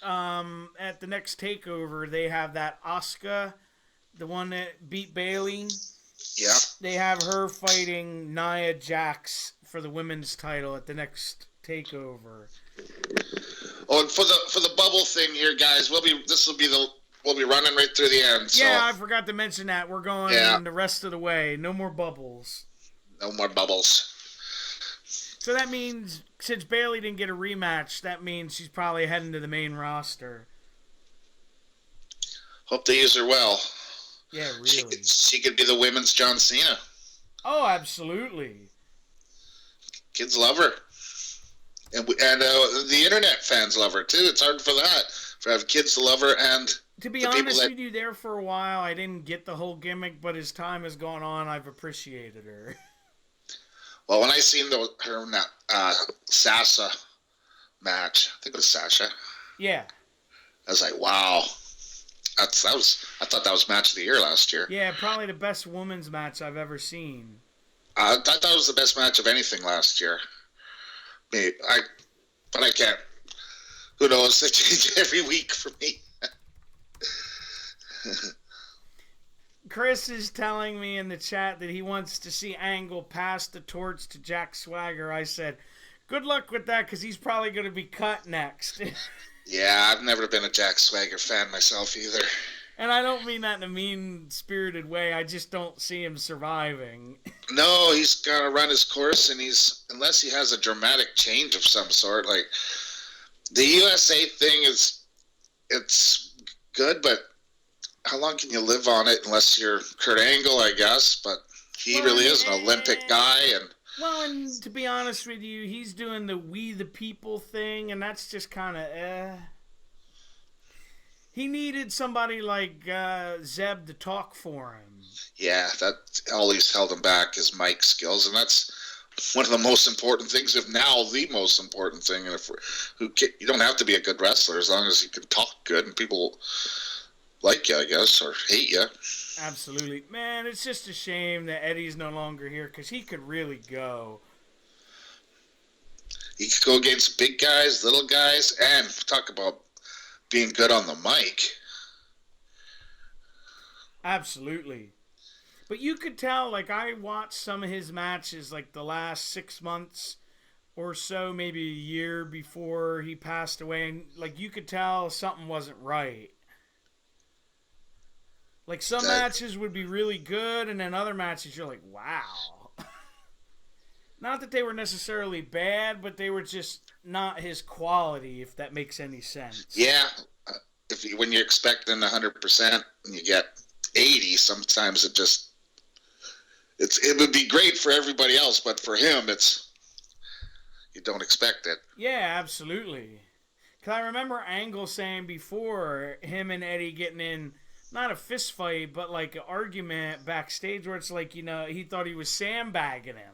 at the next takeover, they have that Asuka, the one that beat Bailey. Yeah. They have her fighting Nia Jax for the women's title at the next takeover. Oh, and for the bubble thing here, guys, we'll be running right through the end. So. Yeah, I forgot to mention that. We're going the rest of the way. No more bubbles. No more bubbles. So that means, since Bailey didn't get a rematch, that means she's probably heading to the main roster. Hope they use her well. Yeah, really. She could be the women's John Cena. Oh, absolutely. Kids love her. And the internet fans love her, too. It's hard for that. For have kids to love her and... To be honest with you, there for a while, I didn't get the whole gimmick, but as time has gone on, I've appreciated her. Well, when I seen her in that Sasha match, I think it was Sasha. Yeah. I was like, wow. I thought that was match of the year last year. Yeah, probably the best women's match I've ever seen. I thought that was the best match of anything last year. But I can't. Who knows? They change every week for me. Chris is telling me in the chat that he wants to see Angle pass the torch to Jack Swagger. I said, good luck with that, because he's probably going to be cut next. Yeah, I've never been a Jack Swagger fan myself either. And I don't mean that in a mean-spirited way. I just don't see him surviving. No, he's got to run his course, and unless he has a dramatic change of some sort, like the USA thing it's good, but how long can you live on it unless you're Kurt Angle, I guess? But he really is an Olympic guy, and well, and to be honest with you, he's doing the We the People thing, and that's just kind of He needed somebody like Zeb to talk for him. Yeah, that always held him back, his mic skills, and that's one of the most important things, if now the most important thing. And you don't have to be a good wrestler as long as you can talk good and people like you, I guess, or hate you. Absolutely. Man, it's just a shame that Eddie's no longer here, because he could really go. He could go against big guys, little guys, and talk about being good on the mic. Absolutely. But you could tell, like, I watched some of his matches, like, the last 6 months or so, maybe a year before he passed away, and, like, you could tell something wasn't right. Like, some matches would be really good, and then other matches you're like, wow. Not that they were necessarily bad, but they were just not his quality, if that makes any sense. Yeah. When you're expecting 100% and you get 80, sometimes it would be great for everybody else, but for him, you don't expect it. Yeah, absolutely. Because I remember Angle saying before, him and Eddie getting in, not a fist fight, but like an argument backstage where it's like, he thought he was sandbagging him.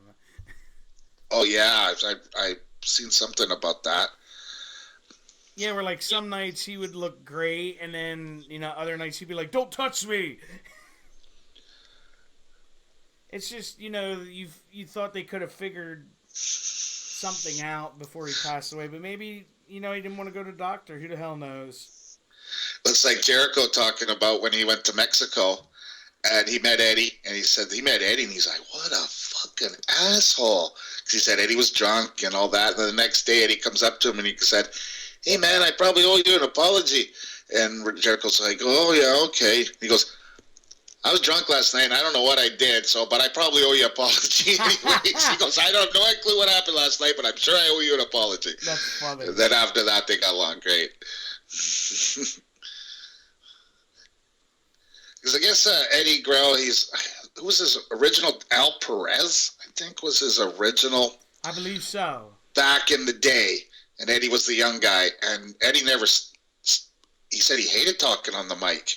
Oh, yeah. I've seen something about that. Yeah, where like some nights he would look great, and then, other nights he'd be like, don't touch me. It's just, you thought they could have figured something out before he passed away, but maybe, he didn't want to go to the doctor. Who the hell knows? It's like Jericho talking about when he went to Mexico and he met Eddie, and he said he met Eddie, and he's like, what a fucking asshole. Because he said Eddie was drunk and all that, and then the next day Eddie comes up to him and he said, hey man, I probably owe you an apology. And Jericho's like, oh yeah, okay. He goes, I was drunk last night, and I don't know what I did, but I probably owe you an apology anyways. He goes, I don't know no clue what happened last night, but I'm sure I owe you an apology. That's funny. And then after that, they got along great. Because I guess Eddie Guerrero, who was his original? Al Perez, I think, was his original. I believe so. Back in the day, and Eddie was the young guy, and Eddie he said he hated talking on the mic.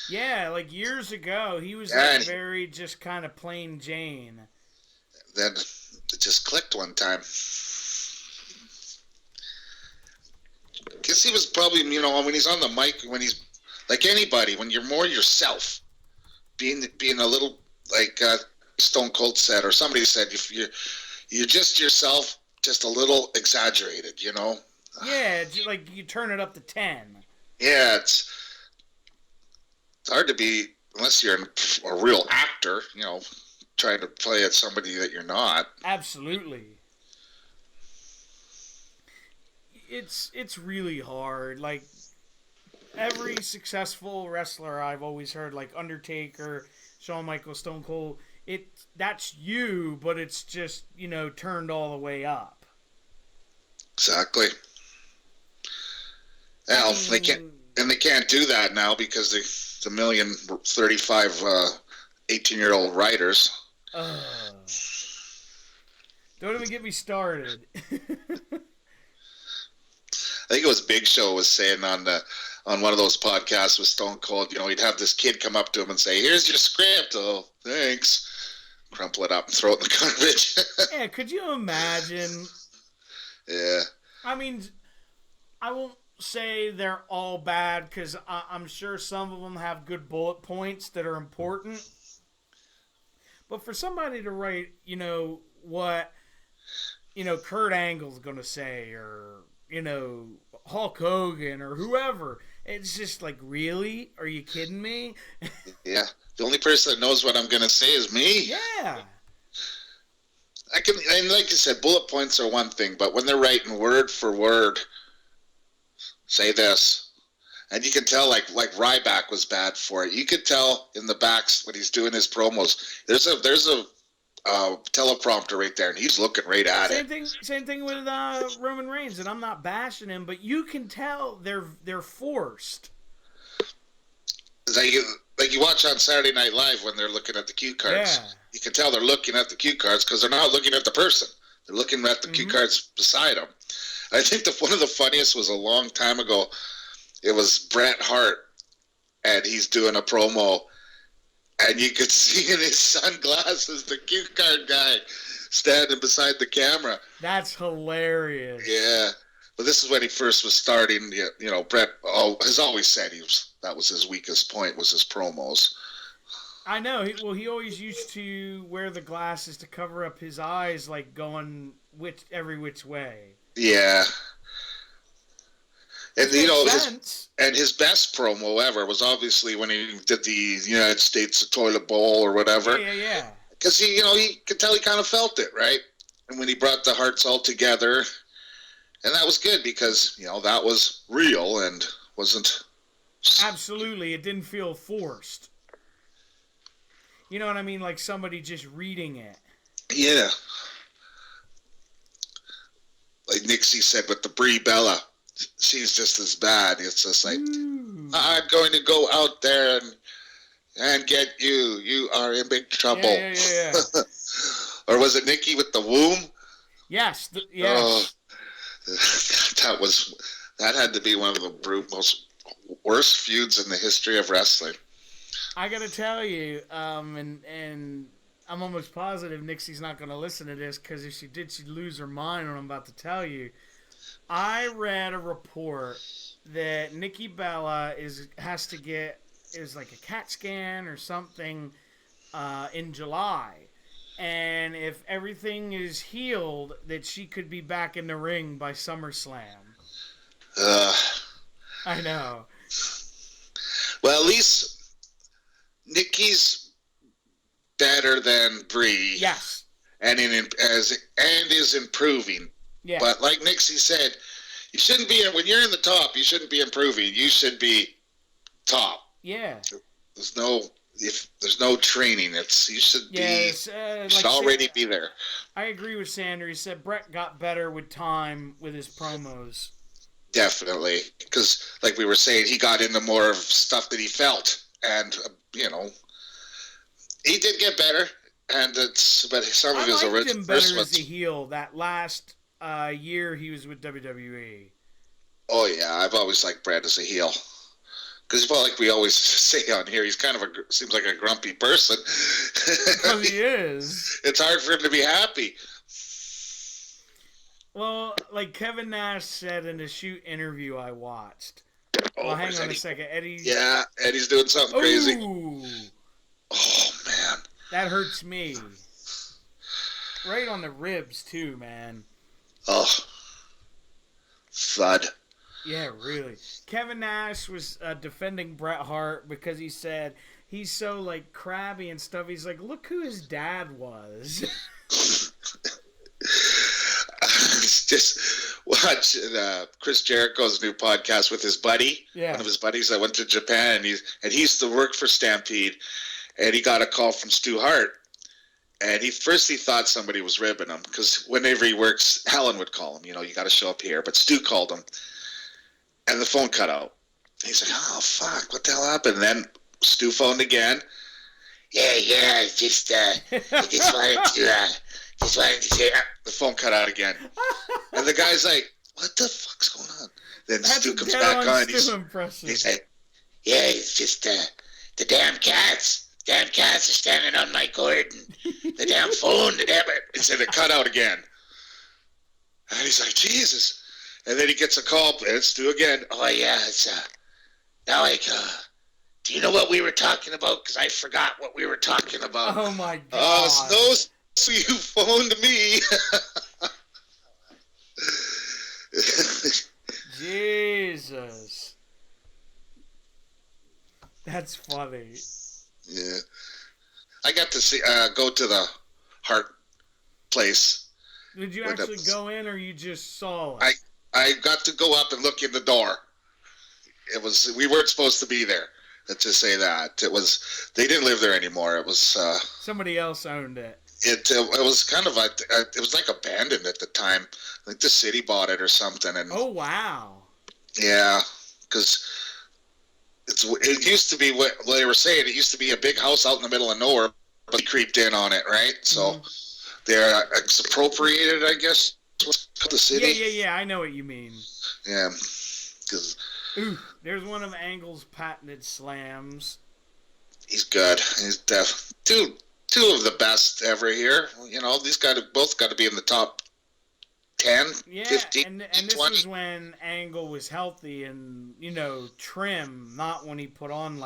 Yeah, like years ago, he was very just kind of plain Jane. Then it just clicked one time. Guess he was probably, when he's on the mic, when he's like anybody, when you're more yourself, being a little like Stone Cold said, or somebody said, if you're just yourself, just a little exaggerated, Yeah, like you turn it up to 10. Yeah, it's hard to be, unless you're a real actor, trying to play at somebody that you're not. Absolutely. It's really hard. Like, every successful wrestler I've always heard, like Undertaker, Shawn Michaels, Stone Cold, that's you, but it's just, turned all the way up. Exactly. Well, they can't do that now because the 35 18-year-old writers. Don't even get me started. I think it was Big Show was saying on one of those podcasts with Stone Cold, he'd have this kid come up to him and say, "Here's your script." "Oh, thanks." Crumple it up and throw it in the garbage. Yeah, could you imagine? Yeah. I mean, I won't say they're all bad, because I'm sure some of them have good bullet points that are important. But for somebody to write, what, Kurt Angle's going to say, or, Hulk Hogan, or whoever, it's just like, really? Are you kidding me? Yeah. The only person that knows what I'm going to say is me. Yeah. And like you said, bullet points are one thing, but when they're writing word for word, say this, and you can tell, like Ryback was bad for it. You could tell in the backs when he's doing his promos. There's a teleprompter right there, and he's looking right at it. Same thing with Roman Reigns, and I'm not bashing him, but you can tell they're forced. Like you watch on Saturday Night Live when they're looking at the cue cards. Yeah. You can tell they're looking at the cue cards because they're not looking at the person. They're looking at the cue cards beside them. I think one of the funniest was a long time ago. It was Bret Hart, and he's doing a promo, and you could see in his sunglasses the cue card guy standing beside the camera. That's hilarious. Yeah. But this is when he first was starting. Bret has always said that was his weakest point, was his promos. I know. He always used to wear the glasses to cover up his eyes, like going every which way. Yeah. And sense. His best promo ever was obviously when he did the United States toilet bowl or whatever. Yeah. Because he could tell he kind of felt it, right? And when he brought the hearts all together, and that was good because that was real and wasn't. Absolutely, it didn't feel forced. You know what I mean? Like somebody just reading it. Yeah. Like Nixie said with the Brie Bella, she's just as bad. It's just like, I'm going to go out there and get you. You are in big trouble. Yeah. Or was it Nikki with the womb? Yes. Yes. That had to be one of the most worst feuds in the history of wrestling. I gotta tell you, and I'm almost positive Nixie's not gonna listen to this, because if she did, she'd lose her mind when I'm about to tell you. I read a report that Nikki Bella has to get like a CAT scan or something in July, and if everything is healed, that she could be back in the ring by SummerSlam. I know. Well, at least Nikki's better than Brie. Yes. And is improving. Yeah. But like Nixie said, you shouldn't be when you're in the top. You shouldn't be improving. You should be top. Yeah. There's no. if there's no training, you should should already be there. I agree with Sander. He said Brett got better with time with his promos. Definitely, because like we were saying, he got into more of stuff that he felt, and he did get better. But some of his original him better as a heel that last year he was with WWE. Oh yeah, I've always liked Brett as a heel. Because, like we always say on here, he's kind of seems like a grumpy person. Well, he is. It's hard for him to be happy. Well, like Kevin Nash said in a shoot interview I watched. Oh, well, hang on a second. Eddie's doing something crazy. Oh, man. That hurts me. Right on the ribs, too, man. Oh. Thud. Yeah, really. Kevin Nash was defending Bret Hart because he said he's so, like, crabby and stuff. He's like, look who his dad was. Just watching Chris Jericho's new podcast with his buddy. Yeah. One of his buddies that went to Japan, and he used to work for Stampede, and he got a call from Stu Hart. And first he thought somebody was ribbing him, because whenever he works, Helen would call him, you got to show up here. But Stu called him. And the phone cut out. He's like, oh, fuck, what the hell happened? And then Stu phoned again. Yeah, just wanted to say, the phone cut out again. And the guy's like, what the fuck's going on? Then Stu comes back on. He's like, yeah, it's just the damn cats. Damn cats are standing on my cord. And the damn phone, He said it cut out again. And he's like, Jesus. And then he gets a call, and it's Stu again. Oh, yeah, it's, now, like, do you know what we were talking about? Because I forgot what we were talking about. Oh, my God. Oh, so you phoned me. Jesus. That's funny. Yeah. I got to go to the Hart place. Did you actually go in, or you just saw it? I got to go up and look in the door. We weren't supposed to be there. Let's just say that. They didn't live there anymore. It was somebody else owned it. It was kind of it was like abandoned at the time. I think the city bought it or something. And oh, wow. Yeah, because it used to be what they were saying. It used to be a big house out in the middle of nowhere, but they creeped in on it, right? So they're expropriated, I guess. The city. Yeah. I know what you mean. Yeah. Ooh, there's one of Angle's patented slams. He's good. He's two of the best ever here. These guys both got to be in the top 10, 15, and this 20. was when Angle was healthy and, trim, not when he put on,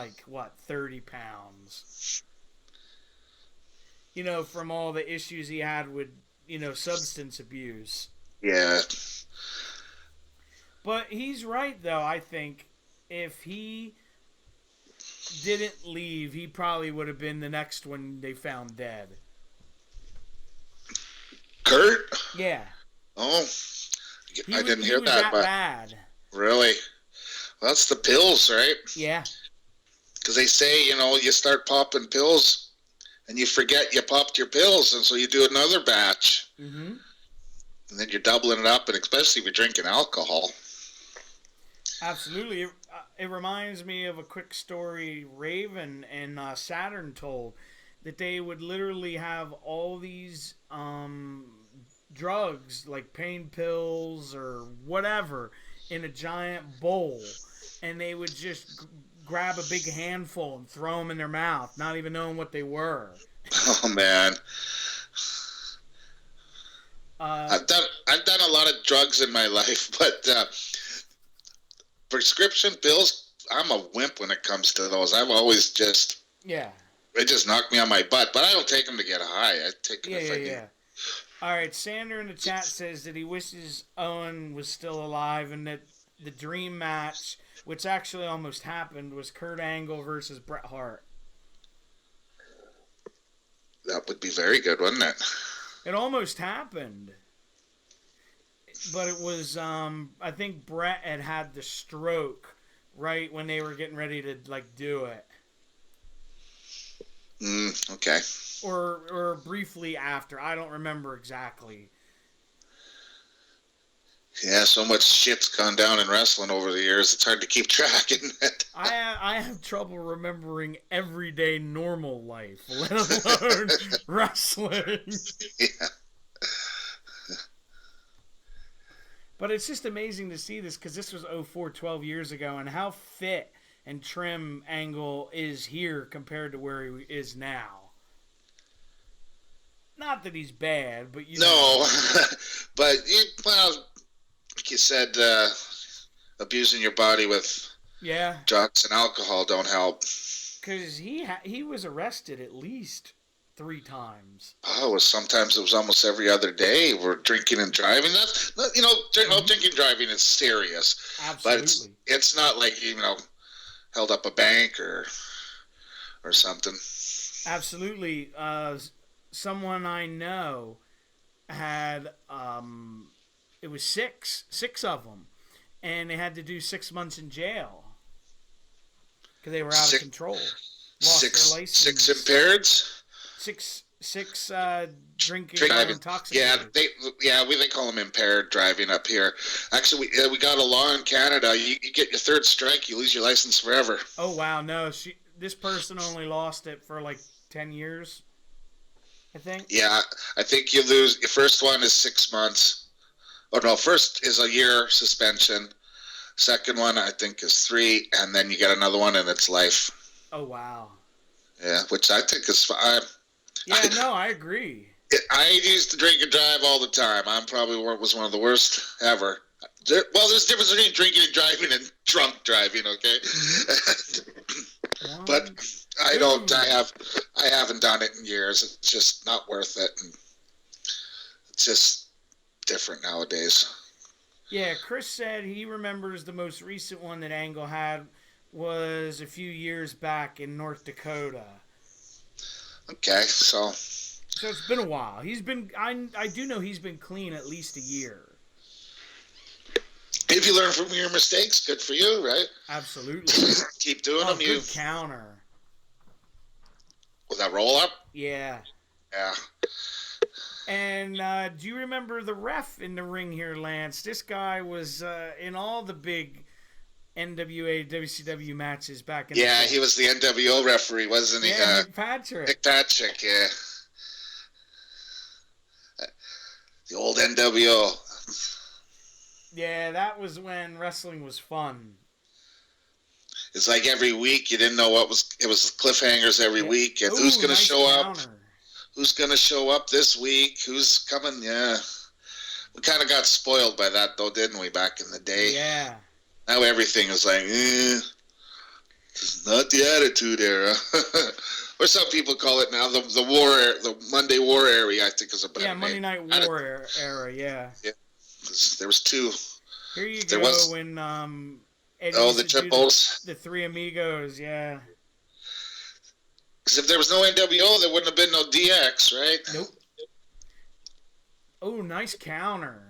30 pounds. From all the issues he had with, substance abuse. Yeah. But he's right, though, I think. If he didn't leave, he probably would have been the next one they found dead. Kurt? Yeah. Oh, I didn't hear that. But bad. Really? Well, that's the pills, right? Yeah. Because they say, you start popping pills and you forget you popped your pills, and so you do another batch. Mm-hmm. And then you're doubling it up, and especially if you're drinking alcohol. Absolutely. It reminds me of a quick story Raven and Saturn told, that they would literally have all these drugs, like pain pills or whatever, in a giant bowl, and they would just grab a big handful and throw them in their mouth, not even knowing what they were. Oh, man. I've done a lot of drugs in my life, but prescription pills, I'm a wimp when it comes to those. I've always just they just knock me on my butt, but I don't take them to get high. I take them if I need. All right, Sander in the chat says that he wishes Owen was still alive, and that the dream match, which actually almost happened, was Kurt Angle versus Bret Hart. That would be very good, wouldn't it? It almost happened. But it was, I think Bret had the stroke right when they were getting ready to, do it. Okay. Or briefly after. I don't remember exactly. Yeah, so much shit's gone down in wrestling over the years. It's hard to keep track, isn't it? I have trouble remembering everyday normal life, let alone wrestling. Yeah. But it's just amazing to see this because this was 04, 12 years ago, and how fit and trim Angle is here compared to where he is now. Not that he's bad, but No, but like you said, abusing your body with drugs and alcohol don't help. Because he was arrested at least 3 times. Oh, sometimes it was almost every other day. We're drinking and driving. That's drinking and driving is serious. Absolutely. But it's not like held up a bank or something. Absolutely. Someone I know had it was six of them, and they had to do 6 months in jail because they were out of control. Lost their license. 6 impaireds. Six drinking or intoxicated. They call them impaired driving up here. Actually, we got a law in Canada. You get your 3rd strike, you lose your license forever. Oh wow, no! This person only lost it for like 10 years, I think. Yeah, I think you lose. Your first one is 6 months. Oh no, first is a year suspension. Second one I think is 3, and then you get another one, and it's life. Oh wow. Yeah, which I think is fine. I agree. I used to drink and drive all the time. I probably was one of the worst ever. There's a difference between drinking and driving and drunk driving, okay? But I haven't done it in years. It's just not worth it. And it's just different nowadays. Yeah, Chris said he remembers the most recent one that Angle had was a few years back in North Dakota. Okay, so it's been a while. I do know he's been clean at least a year. If you learn from your mistakes, good for you, right? Absolutely. Keep doing them. Good counter. Was that roll up? Yeah. Yeah. And do you remember the ref in the ring here, Lance? This guy was in all the big NWA, WCW matches back in the day. He was the NWO referee, wasn't he? Yeah, Nick Patrick. Nick Patrick, yeah. The old NWO. Yeah, that was when wrestling was fun. It's like every week you didn't know it was cliffhangers every week, and who's going to show up? Who's going to show up this week? Who's coming? Yeah. We kind of got spoiled by that, though, didn't we, back in the day? Yeah. Now everything is like, it's not the Attitude Era. Or some people call it now the Monday War Era, I think is a better name. Monday Night War Era, yeah. Yeah. There was 2. Here you go when Eddie the triples. The Three Amigos, yeah. Because if there was no NWO, there wouldn't have been no DX, right? Nope. Oh, nice counter.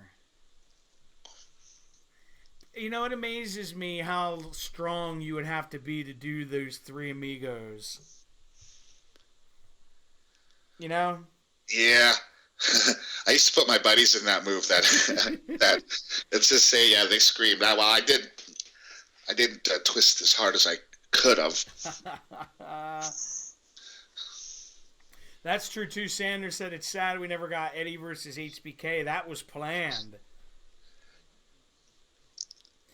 You know, it amazes me how strong you would have to be to do those Three Amigos. You know? Yeah. I used to put my buddies in that move. That let's just say, they screamed. Well, I didn't twist as hard as I could have. That's true too. Sanders said it's sad we never got Eddie versus HBK. That was planned.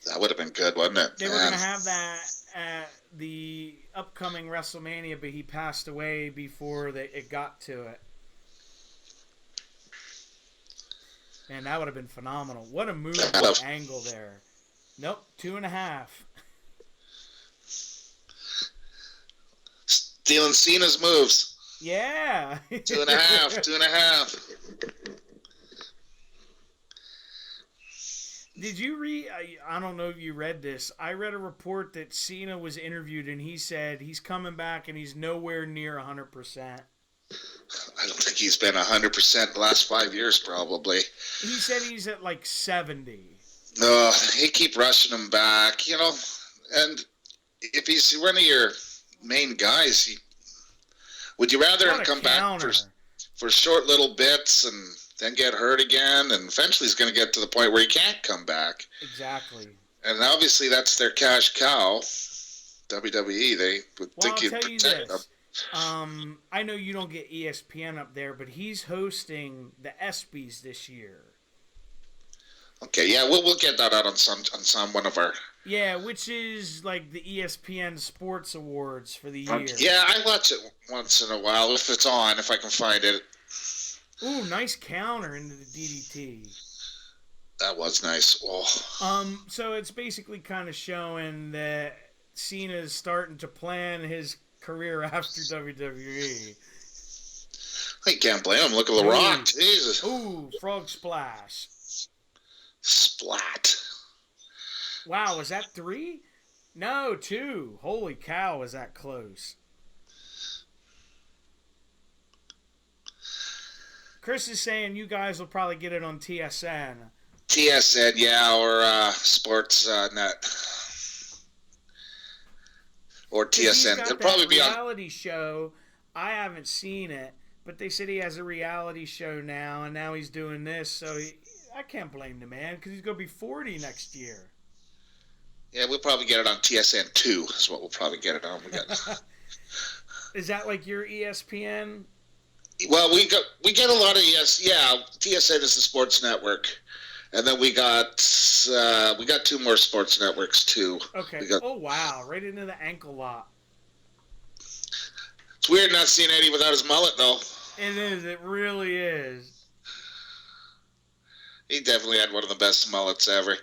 That would have been good, wouldn't it? They were going to have that at the upcoming WrestleMania, but he passed away before it got to it. Man, that would have been phenomenal. What a move by Angle there. Nope, 2.5. Stealing Cena's moves. Yeah. 2.5. Did you read? I don't know if you read this. I read a report that Cena was interviewed and he said he's coming back and he's nowhere near 100%. I don't think he's been 100% the last 5 years, probably. He said he's at like 70. No, they keep rushing him back, and if he's one of your main guys, Would you rather him What a come back counter. for short little bits and then get hurt again, and eventually he's going to get to the point where he can't come back? Exactly. And obviously that's their cash cow, WWE. They would think you'd protect them. I know you don't get ESPN up there, but he's hosting the ESPYs this year. Okay, yeah, we'll get that out on some one of our. Yeah, which is like the ESPN Sports Awards for the year. Yeah, I watch it once in a while if it's on, if I can find it. Ooh, nice counter into the DDT. That was nice. Oh. So it's basically kind of showing that Cena's starting to plan his career after WWE. I can't blame him. Look at The Rock. Jesus. Ooh, frog splash. Splat. Wow, was that 3? No, 2. Holy cow, was that close. Chris is saying you guys will probably get it on TSN. TSN, yeah, or Sportsnet. Or TSN. It'll probably be on. Reality show. I haven't seen it, but they said he has a reality show now, and now he's doing this. So I can't blame the man because he's going to be 40 next year. Yeah, we'll probably get it on TSN 2 is what we'll probably get it on. Is that like your ESPN? Well, we get a lot of TSN is the sports network, and then we got 2 more sports networks too. Okay. Oh wow! Right into the ankle lock. It's weird not seeing Eddie without his mullet though. It is. It really is. He definitely had one of the best mullets ever.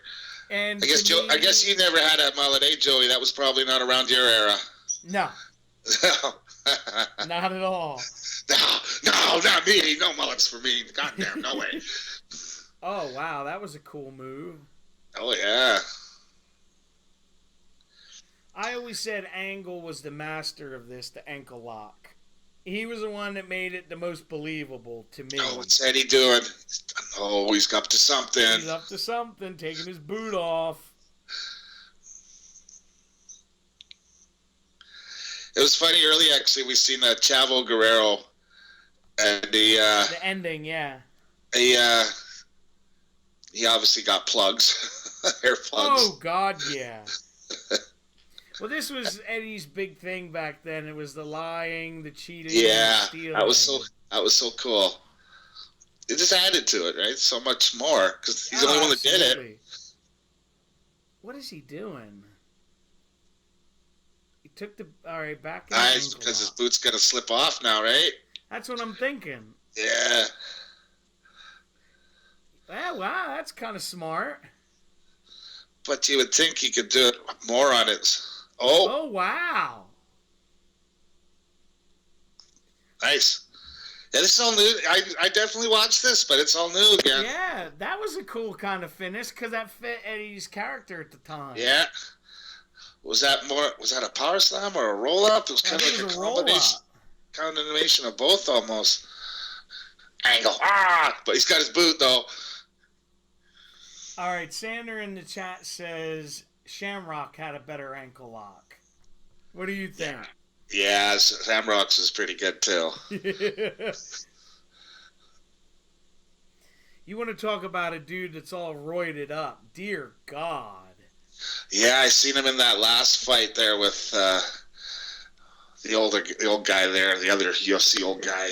And I guess you never had that mullet, eh, Joey? That was probably not around your era. No. Not at all. No, not me. No mullets for me. Goddamn, no way. Oh, wow. That was a cool move. Oh, yeah. I always said Angle was the master of this, the ankle lock. He was the one that made it the most believable to me. Oh, what's Eddie doing? Oh, he's up to something. He's up to something, taking his boot off. It was funny early, actually. We seen Chavo Guerrero, and the ending, yeah. He obviously got plugs, hair plugs. Oh God, yeah. Well, this was Eddie's big thing back then. It was the lying, the cheating, yeah, the stealing. that was so cool. It just added to it, right? So much more because he's the only one that did it. What is he doing? He took the back. Nice, because his boot's gonna slip off now, right? That's what I'm thinking. Yeah. Wow, that's kind of smart. But you would think he could do it more on it. Oh, wow. Nice. Yeah, this is all new. I definitely watched this, but it's all new again. Yeah, that was a cool kind of finish because that fit Eddie's character at the time. Yeah. Was that a power slam or a roll up? It was kind of like a combination of both almost. Angle. But he's got his boot though. All right, Sander in the chat says Shamrock had a better ankle lock. What do you think? Yeah, Shamrock's is pretty good too. You want to talk about a dude that's all roided up? Dear God. Yeah, I seen him in that last fight there with the old guy there, the other UFC old guy.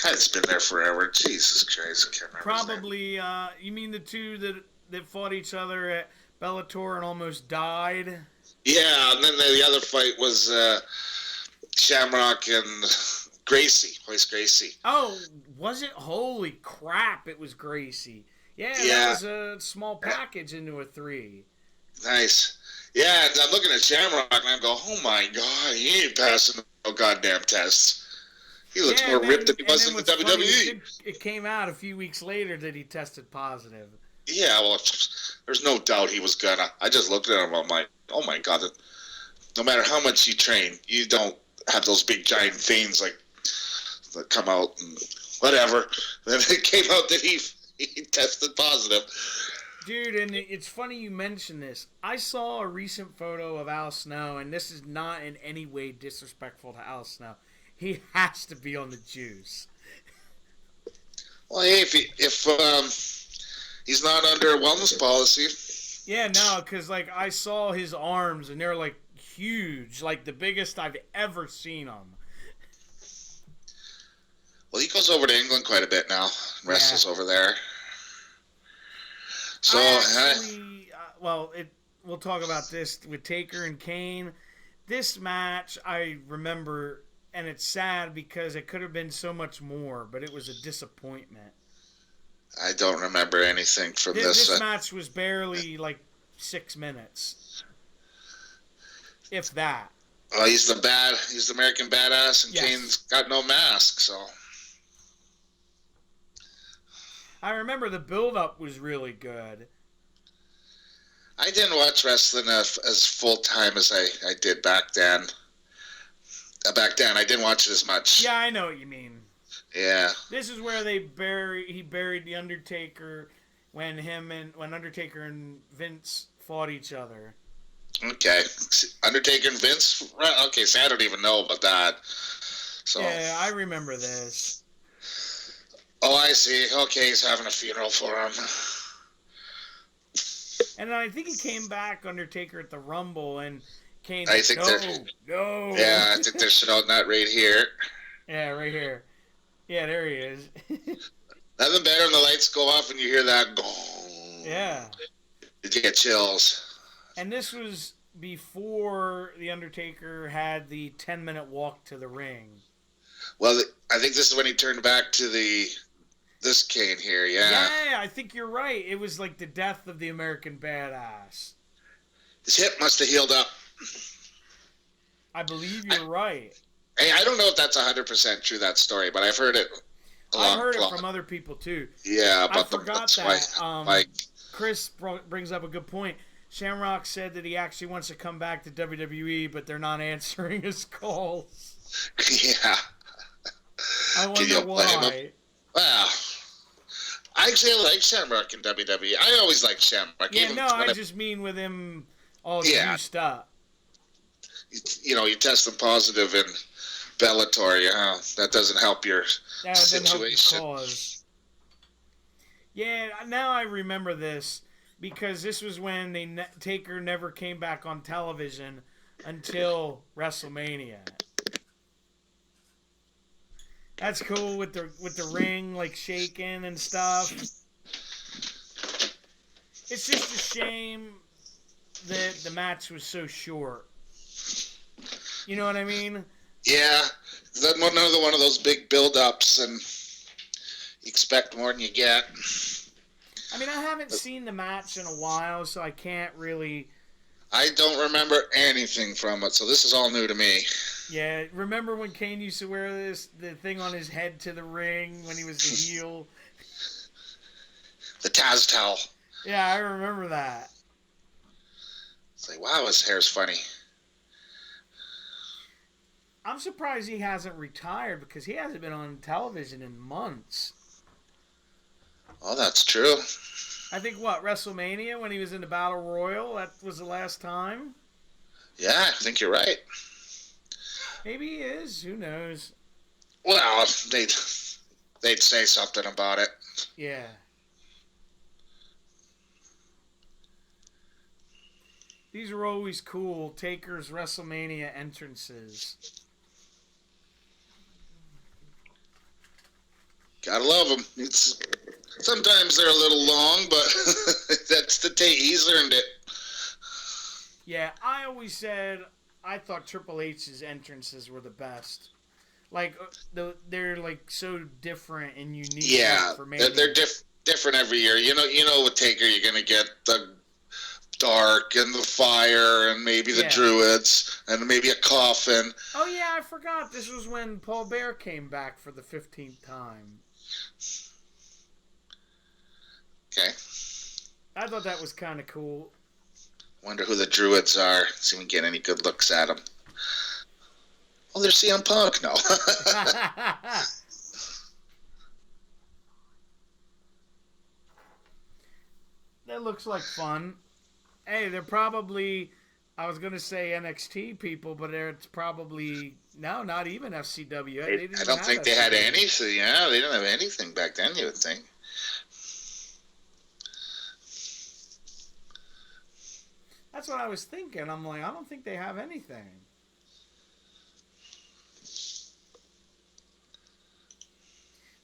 Guy's been there forever. Jesus Christ, I can't remember. Probably, you mean the two that fought each other at Bellator and almost died? Yeah, and then the other fight was Shamrock and Gracie, Royce Gracie. Oh, was it? Holy crap, it was Gracie. Yeah, that was a small package into a 3. Nice. Yeah, I'm looking at Shamrock and I go, oh my God, he ain't passing no goddamn tests. He looks more ripped than he was in the WWE. It came out a few weeks later that he tested positive. Yeah, well, there's no doubt he was gonna. I just looked at him, I'm like, oh my God, no matter how much you train, you don't have those big giant veins that come out and whatever. Then it came out that he tested positive. Dude, and it's funny you mention this. I saw a recent photo of Al Snow, and this is not in any way disrespectful to Al Snow. He has to be on the juice. Well, hey, if he's not under a wellness policy. Yeah, no, because, like, I saw his arms, and they're, like, huge. Like, the biggest I've ever seen them. Well, he goes over to England quite a bit now. Wrestles over there. So, we'll talk about this with Taker and Kane. This match, I remember, and it's sad because it could have been so much more, but it was a disappointment. I don't remember anything from this. This match was barely, like, 6 minutes. If that. Well, he's the American badass, and yes. Kane's got no mask, so. I remember the build-up was really good. I didn't watch wrestling as full-time as I did back then. Back then, I didn't watch it as much. Yeah, I know what you mean. Yeah. This is where he buried the Undertaker when Undertaker and Vince fought each other. Okay. Undertaker and Vince? Okay, so I don't even know about that. So. Yeah, I remember this. Oh, I see. Okay, he's having a funeral for him. And I think he came back, Undertaker, at the Rumble, and Kane said, no. Yeah, I think they're showing that right here. Yeah, right here. Yeah, there he is. Nothing better when the lights go off and you hear that gong. Yeah. You get chills. And this was before the Undertaker had the 10-minute walk to the ring. Well, I think this is when he turned back to this Kane here, yeah. Yeah, I think you're right. It was like the death of the American Badass. His hip must have healed up. I believe you're right. Hey, I don't know if that's 100% true, that story, but I've heard it. I've heard it from other people, too. Yeah, I forgot that. Chris brings up a good point. Shamrock said that he actually wants to come back to WWE, but they're not answering his calls. Yeah. I wonder why. Well, I actually like Shamrock in WWE. I always like Shamrock. Yeah, I just mean with him all juiced up. You tested positive in Bellator. Yeah, that doesn't help your situation. Help your cause. Yeah, now I remember this because this was when Taker never came back on television until WrestleMania. That's cool with the ring like shaking and stuff. It's just a shame that the match was so short. You know what I mean? Yeah, that's another one of those big build-ups, and you expect more than you get. I mean, I haven't seen the match in a while, so I can't really. I don't remember anything from it, so this is all new to me. Yeah, remember when Kane used to wear the thing on his head to the ring when he was the heel? The Taz towel. Yeah, I remember that. It's like, wow, his hair's funny. I'm surprised he hasn't retired because he hasn't been on television in months. Oh, that's true. I think, WrestleMania when he was in the Battle Royal, that was the last time? Yeah, I think you're right. Maybe he is. Who knows? Well, they'd say something about it. Yeah. These are always cool. Taker's WrestleMania entrances. Gotta love them. Sometimes they're a little long, but that's he's earned it. Yeah, I always said I thought Triple H's entrances were the best. Like they're like so different and unique. Yeah, they're different every year. You know, with Taker, you're gonna get the dark and the fire and maybe the druids and maybe a coffin. Oh yeah, I forgot. This was when Paul Bear came back for the 15th time. Okay. I thought that was kind of cool. Wonder who the druids are. See if we can get any good looks at them. Oh, they're CM Punk. No. It looks like fun. Hey, they're probably, I was going to say NXT people, but it's probably, no, not even FCW. I don't think they had anything. Yeah, they didn't have anything back then, you would think. That's what I was thinking. I'm like, I don't think they have anything.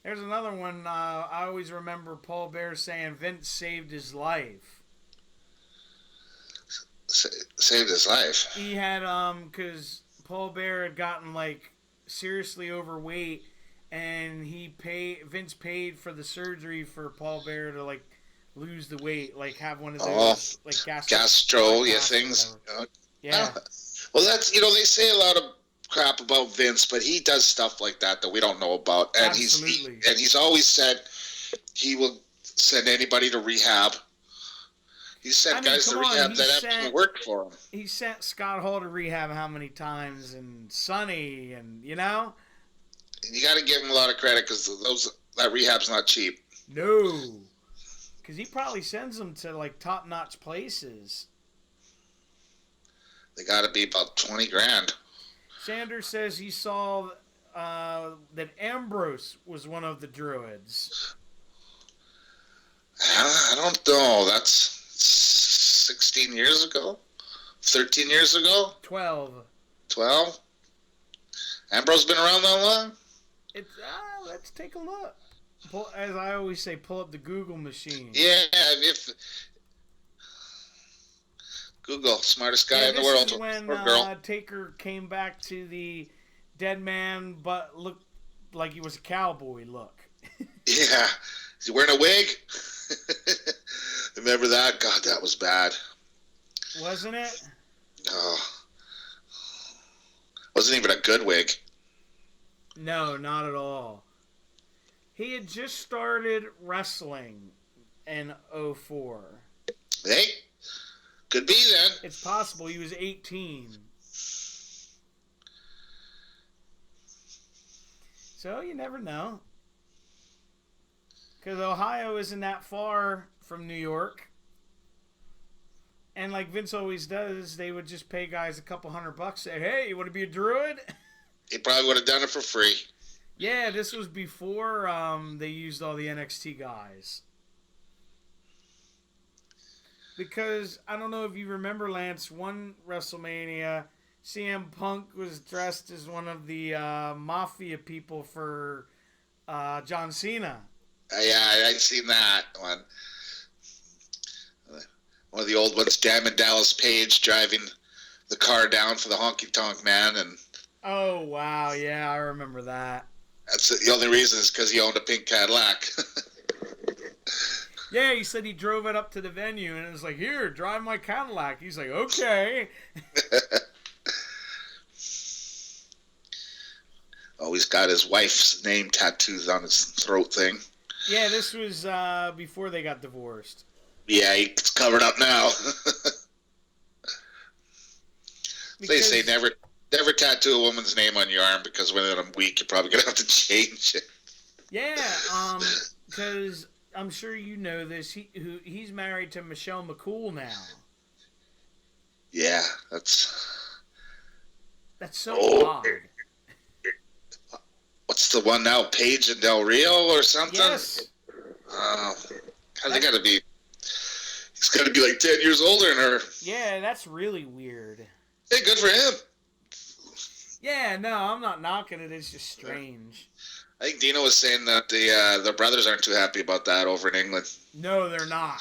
There's another one. I always remember Paul Bear saying Vince saved his life. Saved his life? He had, because Paul Bear had gotten, like, seriously overweight, and Vince paid for the surgery for Paul Bear to, like, lose the weight, like, have one of those, like, gastro things. Yeah. Well, that's, they say a lot of crap about Vince, but he does stuff like that we don't know about, and he's always said he will send anybody to rehab. He sent guys to rehab that haven't worked for him. He sent Scott Hall to rehab how many times, and Sonny, and you got to give him a lot of credit because that rehab's not cheap. No, because he probably sends them to like top-notch places. They got to be about $20,000. Sanders says he saw that Ambrose was one of the Druids. I don't know. That's 16 years ago? 13 years ago? 12. 12? Ambrose been around that long? Let's take a look. As I always say, pull up the Google machine. Yeah, Google, smartest guy in the world. This is when Taker came back to the dead man, but looked like he was a cowboy look. Yeah. Is he wearing a wig? Remember that? God, that was bad. Wasn't it? No. Wasn't even a good wig. No, not at all. He had just started wrestling in 2004. Hey, could be then. It's possible he was 18. So you never know. Because Ohio isn't that far from New York. And like Vince always does, they would just pay guys a couple $100, say, hey, you want to be a Druid? He probably would have done it for free. Yeah, this was before they used all the NXT guys. Because, I don't know if you remember, Lance, one WrestleMania, CM Punk was dressed as one of the mafia people for John Cena. Yeah, I'd seen that one. One of the old ones, Diamond Dallas Page driving the car down for the Honky Tonk Man. Oh, wow, yeah, I remember that. That's the only reason is because he owned a pink Cadillac. Yeah, he said he drove it up to the venue, and it was like, here, drive my Cadillac. He's like, okay. Oh, he's got his wife's name tattooed on his throat thing. Yeah, this was before they got divorced. Yeah, he's covered up now. They say never tattoo a woman's name on your arm because within a week you're probably going to have to change it. Yeah, because I'm sure you know this. He's married to Michelle McCool now. Yeah, that's so odd. What's the one now? Paige and Del Rio or something? Yes. He's got to be like 10 years older than her. Yeah, that's really weird. Hey, good for him. Yeah, no, I'm not knocking it. It's just strange. I think Dino was saying that the brothers aren't too happy about that over in England. No, they're not.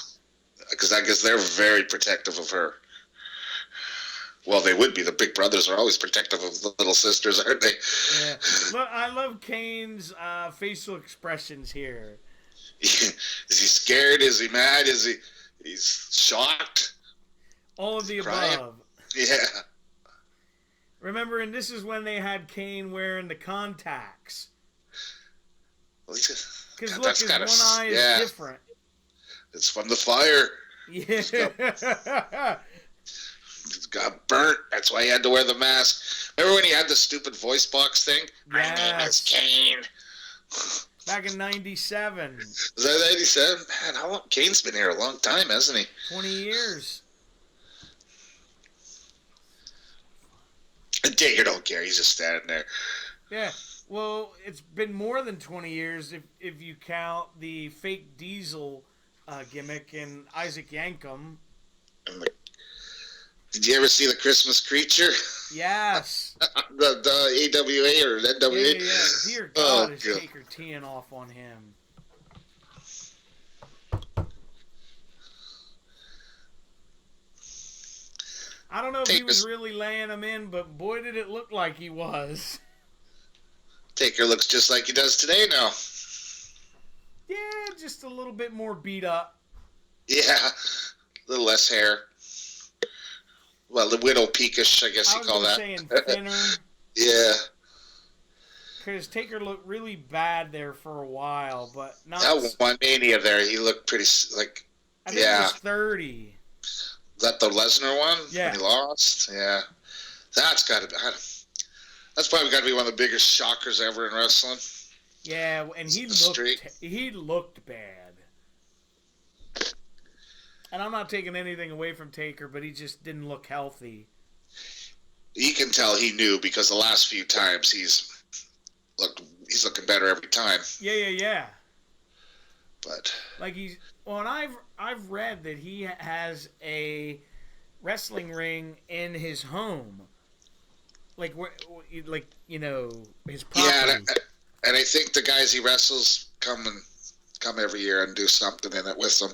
Because I guess they're very protective of her. Well, they would be. The big brothers are always protective of the little sisters, aren't they? Yeah. Look, I love Kane's facial expressions here. Is he scared? Is he mad? He's shocked? All of the crying? Above. Yeah. Remember, and this is when they had Kane wearing the contacts. Because look, his one eye is different. It's from the fire. Yeah. He's got burnt. That's why he had to wear the mask. Remember when he had the stupid voice box thing? Yes. My name is Kane. Back in 97. Was that 97? Man, how long? Kane's been here a long time, hasn't he? 20 years. And Taker don't care. He's just standing there. Yeah. Well, it's been more than 20 years if you count the fake Diesel gimmick and Isaac Yankem. Did you ever see the Christmas Creature? Yes. the AWA or NWA? Yeah. Dear God, is Taker teeing off on him. I don't know if he was really laying him in, but boy, did it look like he was. Taker looks just like he does today now. Yeah, just a little bit more beat up. Yeah, a little less hair. Well, the widow peakish, I guess you call that. I was saying thinner. Yeah. Because Taker looked really bad there for a while, but not. That one Mania there, he looked pretty, like, I think he was 30. Is that the Lesnar one? Yeah. When he lost? Yeah. That's got to be, that's probably got to be one of the biggest shockers ever in wrestling. Yeah, and he looked bad. And I'm not taking anything away from Taker, but he just didn't look healthy. You can tell he knew because the last few times he's looking better every time. Yeah. But like and I've read that he has a wrestling ring in his home. Like his property. Yeah, and I think the guys he wrestles come every year and do something in it with them.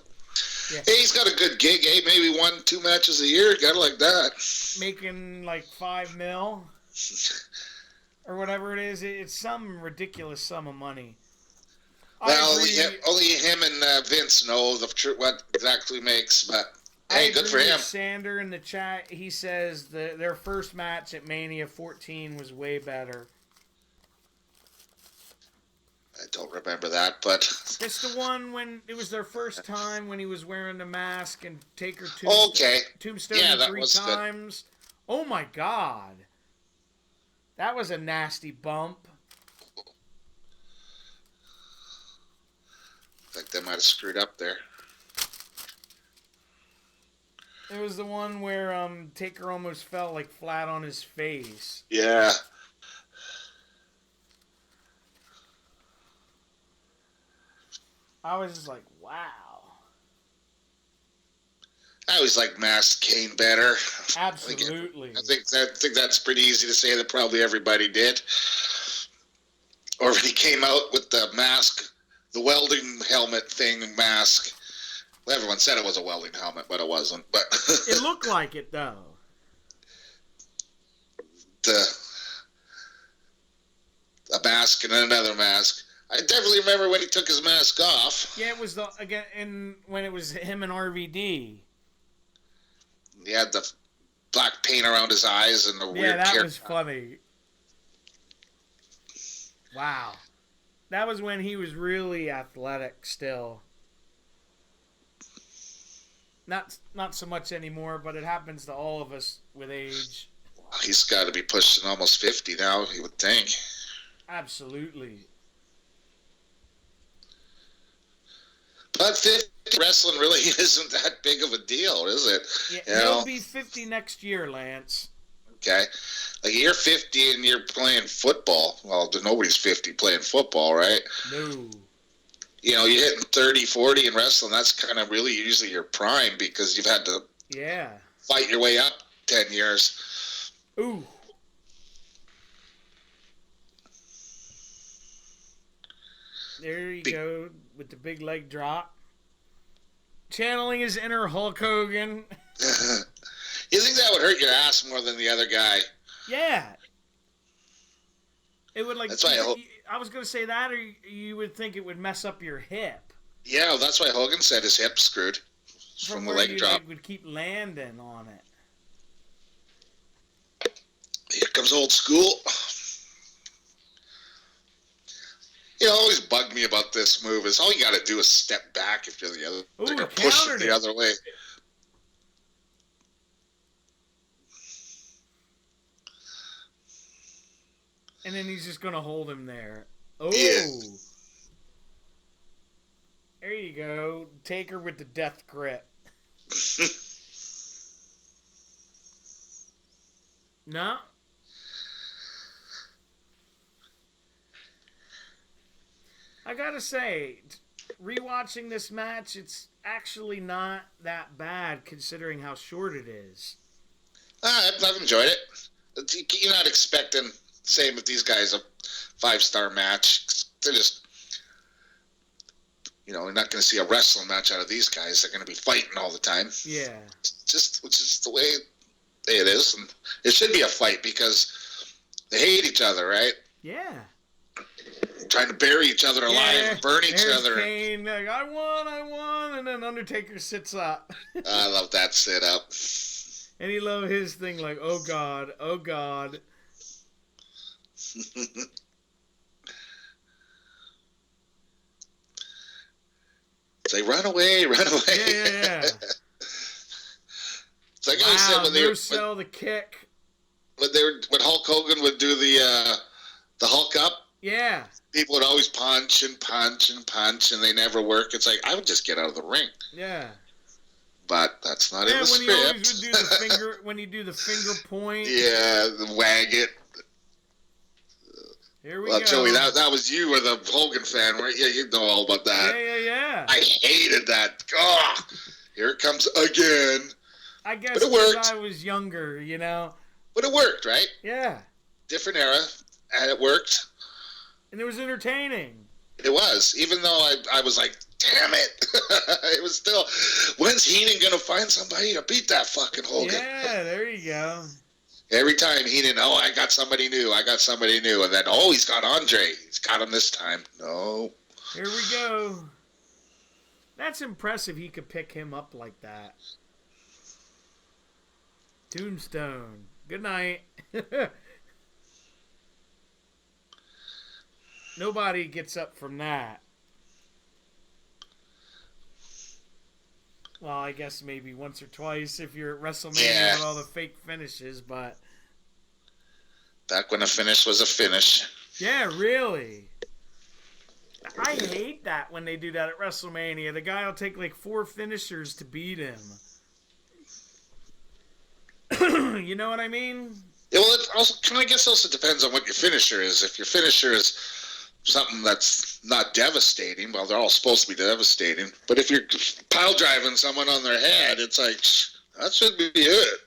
Yeah. Hey, he's got a good gig, maybe 1-2 matches a year, got it like that. Making like $5 million or whatever it is. It's some ridiculous sum of money. Well, only him and Vince know what exactly makes, but hey, good for him. Sander in the chat, he says their first match at Mania 14 was way better. I don't remember that, but it's the one when it was their first time when he was wearing the mask and Taker tombstone him 3 times. Good. Oh my God, that was a nasty bump. I think they might have screwed up there. It was the one where Taker almost fell like flat on his face. Yeah. I was just like, wow. I always like masked Kane better. Absolutely. I think that's pretty easy to say that probably everybody did. Or when he came out with the mask, the welding helmet thing mask. Well, everyone said it was a welding helmet, but it wasn't. But it looked like it, though. A mask and another mask. I definitely remember when he took his mask off. Yeah, it was when it was him and RVD. He had the black paint around his eyes and the weird that was funny. Wow. That was when he was really athletic still. Not so much anymore, but it happens to all of us with age. He's got to be pushing almost 50 now, you would think. Absolutely. But 50 wrestling really isn't that big of a deal, is it? Yeah, he'll be 50 next year, Lance. Okay. Like, you're 50 and you're playing football. Well, nobody's 50 playing football, right? No. You're hitting 30, 40 in wrestling. That's kind of really usually your prime because you've had to fight your way up 10 years. Ooh. There you go with the big leg drop. Channeling his inner Hulk Hogan. You think that would hurt your ass more than the other guy? Yeah. It would That's why I was going to say that, or you would think it would mess up your hip. Yeah, that's why Hogan said his hip's screwed from the leg drop. Would keep landing on it. Here comes old school. Always bugged me about this move is all you got to do is step back if you're the other. Ooh, or push it the other way. And then he's just going to hold him there. Oh. Yeah. go. Taker with the death grip. No? I gotta say, rewatching this match, it's actually not that bad considering how short it is. I've enjoyed it. You're not expecting, same with these guys, a 5-star match. They're just, you're not going to see a wrestling match out of these guys. They're going to be fighting all the time. Yeah. Which is the way it is. And it should be a fight because they hate each other, right? Yeah. Trying to bury each other alive and burn each other. Kane, like, I won, and then Undertaker sits up. I love that sit-up. And he loved his thing like, oh, God, oh, God. Say, run away, run away. Yeah. It's like I said when sell the kick. When Hulk Hogan would do the Hulk up. Yeah. People would always punch and punch and punch, and they never work. It's like, I would just get out of the ring. Yeah. But that's not in the script. When he always would do the finger, when he do the finger point. Yeah, the wag it. Here we go. Joey, that was you were the Hogan fan, weren't you? You know all about that. Yeah. I hated that. Oh, here it comes again. I guess but it worked. I was younger, But it worked, right? Yeah. Different era, and it worked. And it was entertaining. It was, even though I was like, damn it. It was still, when's Heenan going to find somebody to beat that fucking Hogan? Yeah, there you go. Every time Heenan, I got somebody new. And then, he's got Andre. He's got him this time. No. Here we go. That's impressive he could pick him up like that. Tombstone. Good night. Nobody gets up from that. Well, I guess maybe once or twice if you're at WrestleMania with all the fake finishes, but... Back when a finish was a finish. Yeah, really. I hate that when they do that at WrestleMania. The guy will take like 4 finishers to beat him. You know what I mean? Yeah, well, it also, I guess also depends on what your finisher is. If your finisher is something that's not devastating, well, they're all supposed to be devastating. But if you're pile driving someone on their head, it's like, that should be it.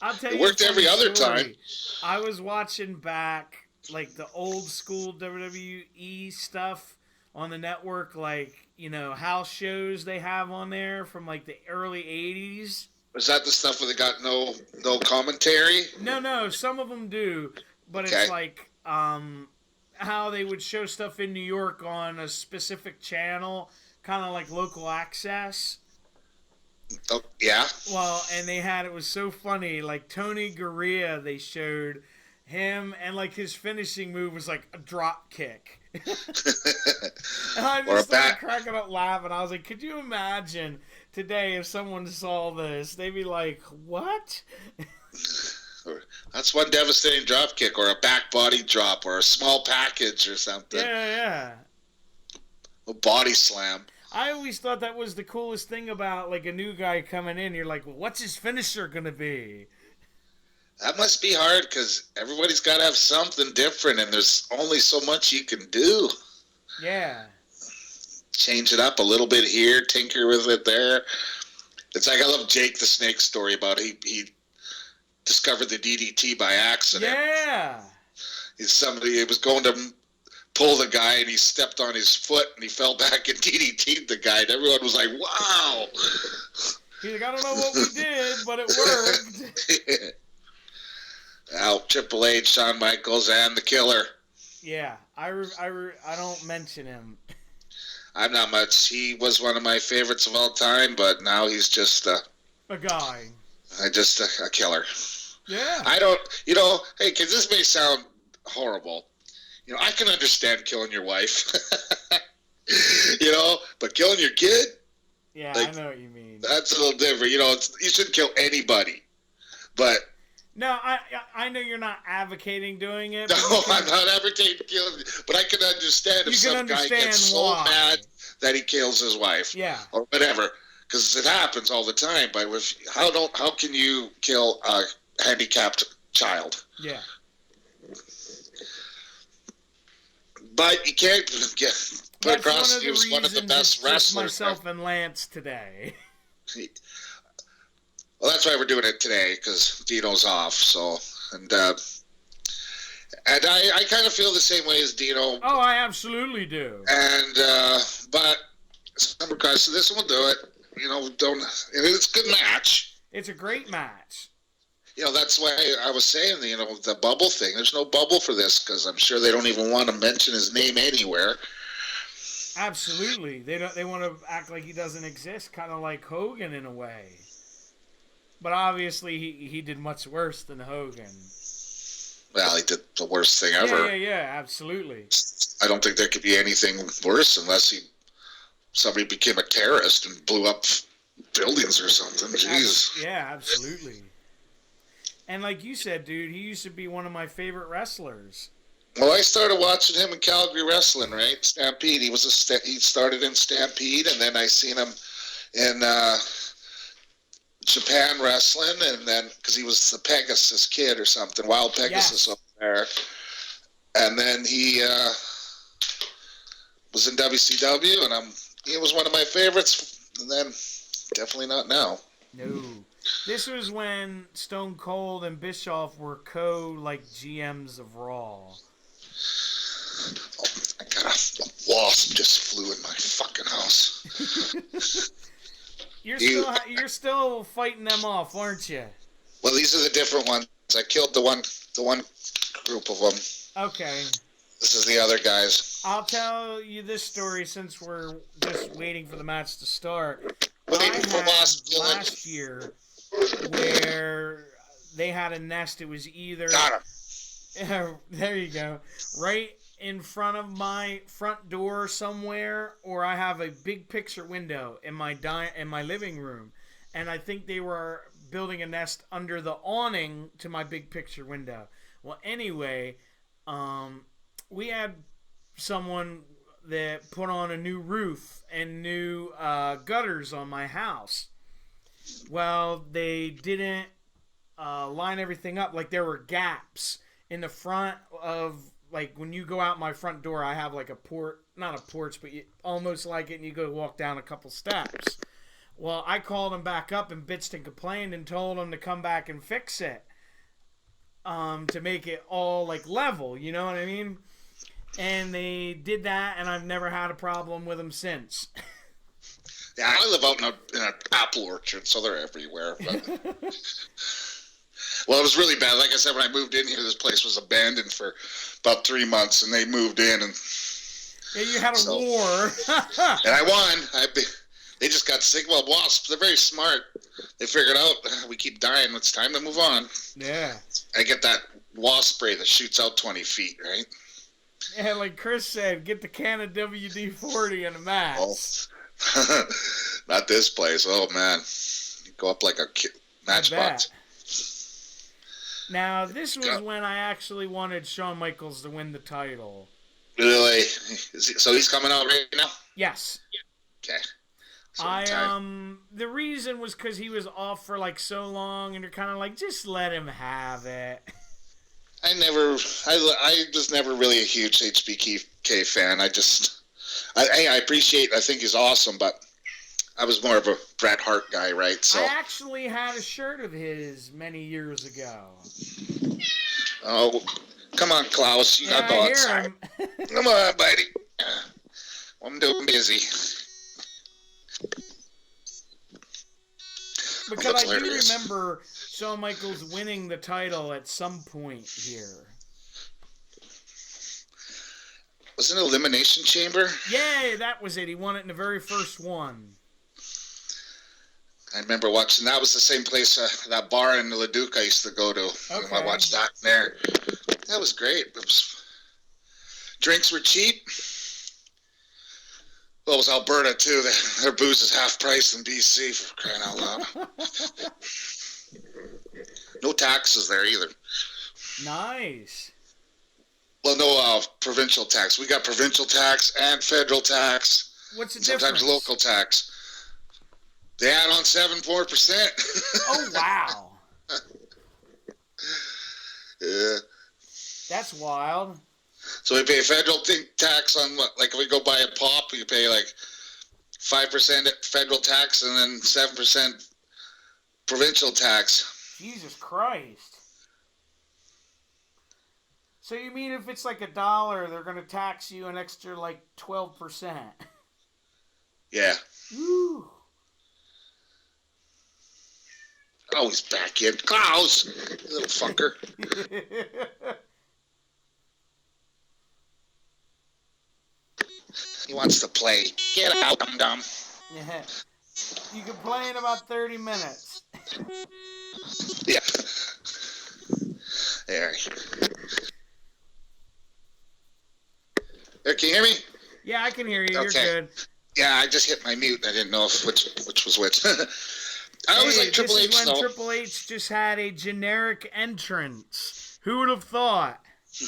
I'll tell it you worked every other time. I was watching back, like, the old school WWE stuff on the network, like, house shows they have on there from, like, the early 80s. Was that the stuff where they got no commentary? No, some of them do, but it's like how they would show stuff in New York on a specific channel, kind of like local access. Oh, yeah? Well, and it was so funny, like Tony Garea, they showed him, and like his finishing move was like a drop kick. And I just started cracking up laughing. I was like, could you imagine today if someone saw this? They'd be like, what? That's one devastating drop kick, or a back body drop, or a small package or something. Yeah. A body slam. I always thought that was the coolest thing about like a new guy coming in. You're like, well, what's his finisher going to be? That must be hard because everybody's got to have something different, and there's only so much you can do. Yeah. Change it up a little bit here, tinker with it there. It's like I love Jake the Snake's story about he discovered the DDT by accident. Yeah. Somebody was going to pull the guy, and he stepped on his foot, and he fell back and DDT'd the guy, and everyone was like, wow. He's like, I don't know what we did, but it worked. Now, Triple H, Shawn Michaels, and the Killer. Yeah, I don't mention him. I'm not much. He was one of my favorites of all time, but now he's just a guy. Just a killer. Yeah. I don't, hey, because this may sound horrible. I can understand killing your wife, but killing your kid? Yeah, I know what you mean. That's a little different. You shouldn't kill anybody. But No, I know you're not advocating doing it. No, I'm not advocating killing, but I can understand if some guy gets so mad that he kills his wife, or whatever, because it happens all the time. But how can you kill a handicapped child? Yeah. But you can't put across he was one of the best wrestlers. Myself and Lance today. Well, that's why we're doing it today, because Dino's off. So, and I kind of feel the same way as Dino. Oh, I absolutely do. And but some guys, so this one will do it. You know, it's a good match. It's a great match. You know, that's why I was saying, the bubble thing. There's no bubble for this, because I'm sure they don't even want to mention his name anywhere. Absolutely, they want to act like he doesn't exist, kind of like Hogan in a way. But obviously, he did much worse than Hogan. Well, he did the worst thing ever. Yeah, absolutely. I don't think there could be anything worse unless somebody became a terrorist and blew up buildings or something. Jeez. Yeah, absolutely. And like you said, dude, he used to be one of my favorite wrestlers. Well, I started watching him in Calgary wrestling, right? Stampede. He started in Stampede, and then I seen him in Japan wrestling, and then because he was the Pegasus Kid or something, Wild Pegasus up there, and then he was in WCW, and he was one of my favorites, and then definitely not now. No, this was when Stone Cold and Bischoff were GMs of Raw. Oh, I got a wasp just flew in my fucking house. You're still fighting them off, aren't you? Well, these are the different ones. I killed the one group of them. Okay. This is the other guys. I'll tell you this story since we're just waiting for the match to start. Waiting for wasp last year where they had a nest. It was either there you go, right in front of my front door somewhere, or I have a big picture window in my living room, and I think they were building a nest under the awning to my big picture window. Well, anyway, we had someone that put on a new roof and new gutters on my house. Well, they didn't line everything up. Like, there were gaps in the front of, like, when you go out my front door, I have like not a porch, but almost like it, and you go walk down a couple steps. Well, I called them back up and bitched and complained and told them to come back and fix it, to make it all like level, you know what I mean? And they did that, and I've never had a problem with them since. Yeah, I live out in an apple orchard, so they're everywhere. But... Well, it was really bad. Like I said, when I moved in here, this place was abandoned for about 3 months, and they moved in, and you had a war. And I won. They just got sick. Well, wasps, they're very smart. They figured out we keep dying. It's time to move on. Yeah. I get that wasp spray that shoots out 20 feet, right? Yeah, like Chris said, get the can of WD-40 and a mask. Oh. Not this place. Oh, man. You go up like a matchbox. Now, this was when I actually wanted Shawn Michaels to win the title. Really? So he's coming out right now? Yes. Okay. The reason was because he was off for like so long, and you're kind of like, just let him have it. I was never really a huge HBK fan. I appreciate, I think he's awesome, but I was more of a Bret Hart guy, right? So I actually had a shirt of his many years ago. Oh, come on, Klaus. You gotta go outside. Come on, buddy. I'm doing busy. Because I do remember Shawn Michaels winning the title at some point here. Was it an Elimination Chamber? Yeah, that was it. He won it in the very first one. I remember watching. That was the same place, that bar in Leduc I used to go to. Okay. I watched that there. That was great. Drinks were cheap. Well, it was Alberta, too. Their booze is half price in BC, for crying out loud. No taxes there either. Nice. Well, no provincial tax. We got provincial tax and federal tax. What's the sometimes difference? Local tax. They add on 7.4%. Oh, wow. Yeah. That's wild. So we pay federal tax on what? Like if we go buy a pop, we pay like 5% federal tax and then 7% provincial tax. Jesus Christ. So you mean if it's like $1, they're going to tax you an extra like 12%? Yeah. Woo. Always back in. Klaus! Little fucker. He wants to play. Get out, dum-dum. Yeah. You can play in about 30 minutes. Yeah. There. Can you hear me? Yeah, I can hear you. Okay. You're good. Yeah, I just hit my mute. I didn't know which was which. I always like Triple H, this is when though. Triple H just had a generic entrance. Who would have thought? He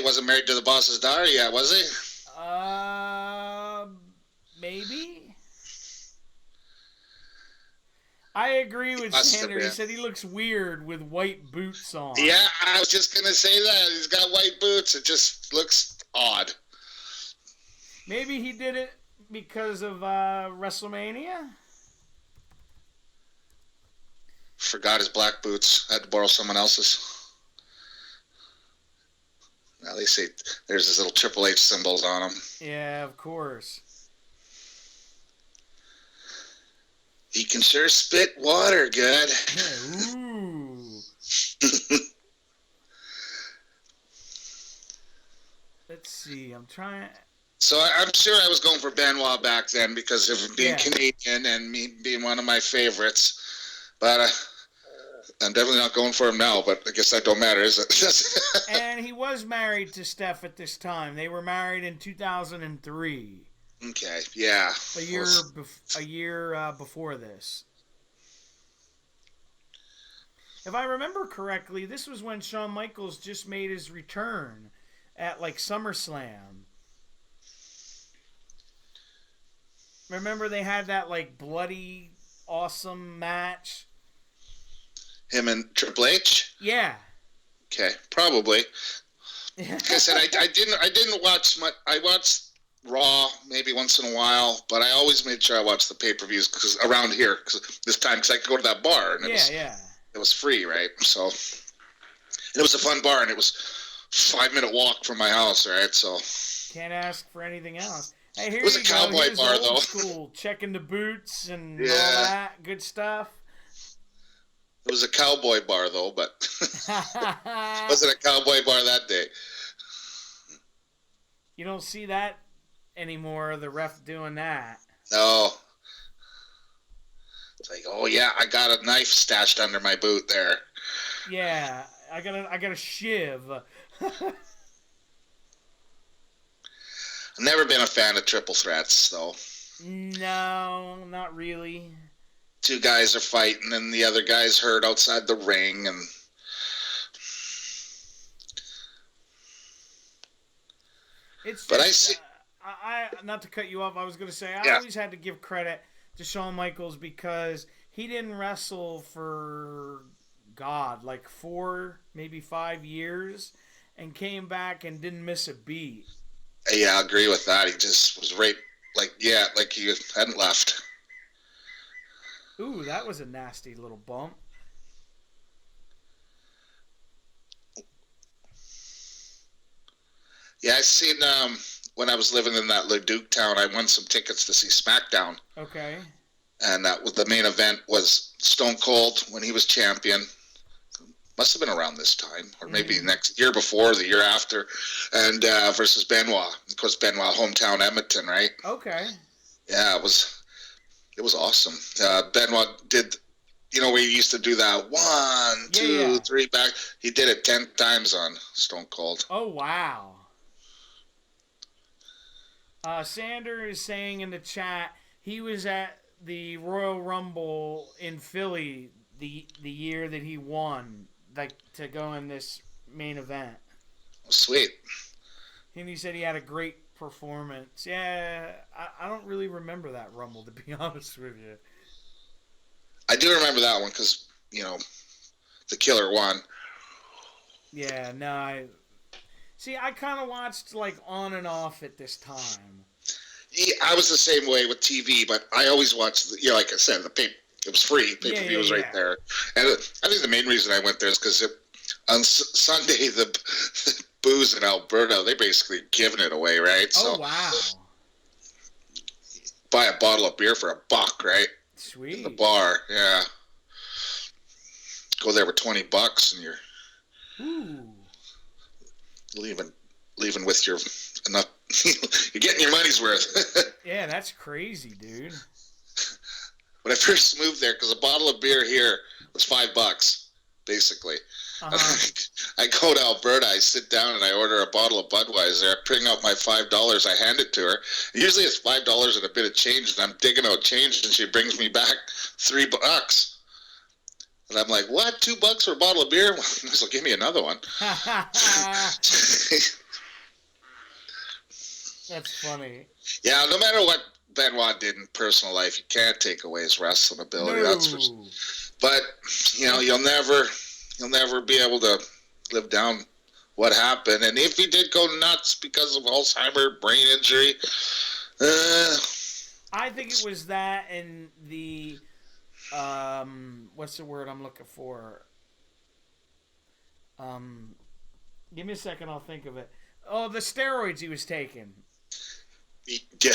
wasn't married to the boss's daughter yet, was he? Maybe. I agree with Sander. He said he looks weird with white boots on. Yeah, I was just gonna say that. He's got white boots. It just looks odd. Maybe he did it because of WrestleMania. Forgot his black boots. Had to borrow someone else's. Now they say there's this little Triple H symbols on them. Yeah, of course. He can sure spit water good. Ooh. Let's see. I'm trying. So I'm sure I was going for Benoit back then because of being Canadian and me being one of my favorites. But I'm definitely not going for him now. But I guess that don't matter, is it? And he was married to Steph at this time. They were married in 2003. Okay, yeah. A year before this. If I remember correctly, this was when Shawn Michaels just made his return at like SummerSlam. Remember they had that like bloody awesome match? Him and Triple H? Yeah. Okay, probably. Like I said, I didn't watch much. I watched Raw maybe once in a while, but I always made sure I watched the pay-per-views because around here because I could go to that bar and it was free, right? So it was a fun bar and it was 5-minute walk from my house, right? So can't ask for anything else. Hey, here it was a cowboy bar though. School, checking the boots and all that good stuff. It was a cowboy bar though, but wasn't a cowboy bar that day. You don't see that anymore, the ref doing that. No. It's like, oh yeah, I got a knife stashed under my boot there. Yeah, I got a shiv. I've never been a fan of triple threats, though. No, not really. Two guys are fighting, and the other guy's hurt outside the ring, and it's just, but I see. I not to cut you off. I was going to say I always had to give credit to Shawn Michaels because he didn't wrestle for like 4, maybe 5 years, and came back and didn't miss a beat. Yeah, I agree with that. He just was right, like he hadn't left. Ooh, that was a nasty little bump. Yeah, I seen when I was living in that Leduc town, I won some tickets to see SmackDown. Okay. And that was the main event was Stone Cold when he was champion. Must have been around this time, or maybe next year before, the year after, and versus Benoit. Of course, Benoit, hometown Edmonton, right? Okay. Yeah, it was awesome. Benoit did, where he used to do that 1, 2, 3 back. He did it 10 times on Stone Cold. Oh wow. Sander is saying in the chat he was at the Royal Rumble in Philly the year that he won, like to go in this main event. Sweet. And he said he had a great performance. Yeah, I don't really remember that Rumble, to be honest with you. I do remember that one because, the killer won. Yeah, no, I kind of watched like on and off at this time. Yeah, I was the same way with TV, but I always watched, like I said, it was free. Pay-per-view was right there. And I think the main reason I went there is because on Sunday, the booze in Alberta, they basically giving it away, right? Oh, wow. Buy a bottle of beer for $1, right? Sweet. In the bar, yeah. Go there with $20 and you're leaving with your enough. You're getting your money's worth. Yeah, that's crazy, dude. When I first moved there, because a bottle of beer here was $5, basically. Uh-huh. I go to Alberta, I sit down and I order a bottle of Budweiser. I bring out my $5, I hand it to her. Usually it's $5 and a bit of change, and I'm digging out change, and she brings me back $3. And I'm like, what? $2 for a bottle of beer? Well, give me another one. That's funny. Yeah, no matter what Benoit did in personal life, you can't take away his wrestling ability. No. That's for, but you'll never be able to live down what happened. And if he did go nuts because of Alzheimer's, brain injury, I think it was that and the what's the word I'm looking for? Give me a second, I'll think of it. Oh, the steroids he was taking. Yeah,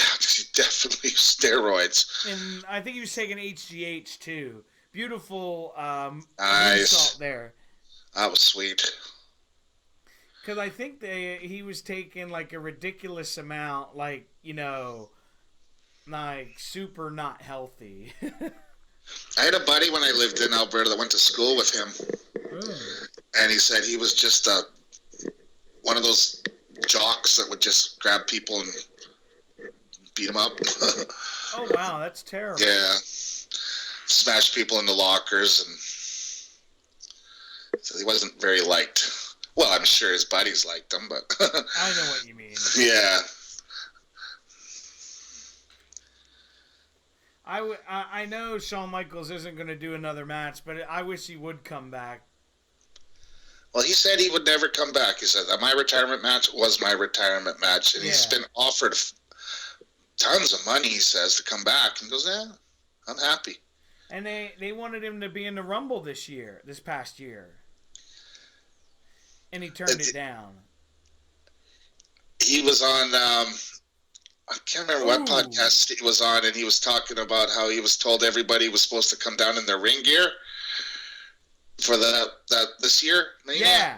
definitely steroids. And I think he was taking HGH too. Beautiful nice. Salt there. That was sweet. Because I think he was taking like a ridiculous amount, like, like super not healthy. I had a buddy when I lived in Alberta that went to school with him. And he said he was just one of those jocks that would just grab people and beat them up. Oh, wow, that's terrible. Yeah. Smash people in the lockers, and so he wasn't very liked. Well, I'm sure his buddies liked him, but I know what you mean. Yeah. I know Shawn Michaels isn't going to do another match, but I wish he would come back. Well, he said he would never come back. He said that my retirement match was my retirement match, and he's been offered tons of money, he says, to come back. And he goes, yeah, I'm happy. And they wanted him to be in the Rumble this past year. And he turned it down. He was on, I can't remember what podcast he was on, and he was talking about how he was told everybody was supposed to come down in their ring gear for this year, maybe? Yeah.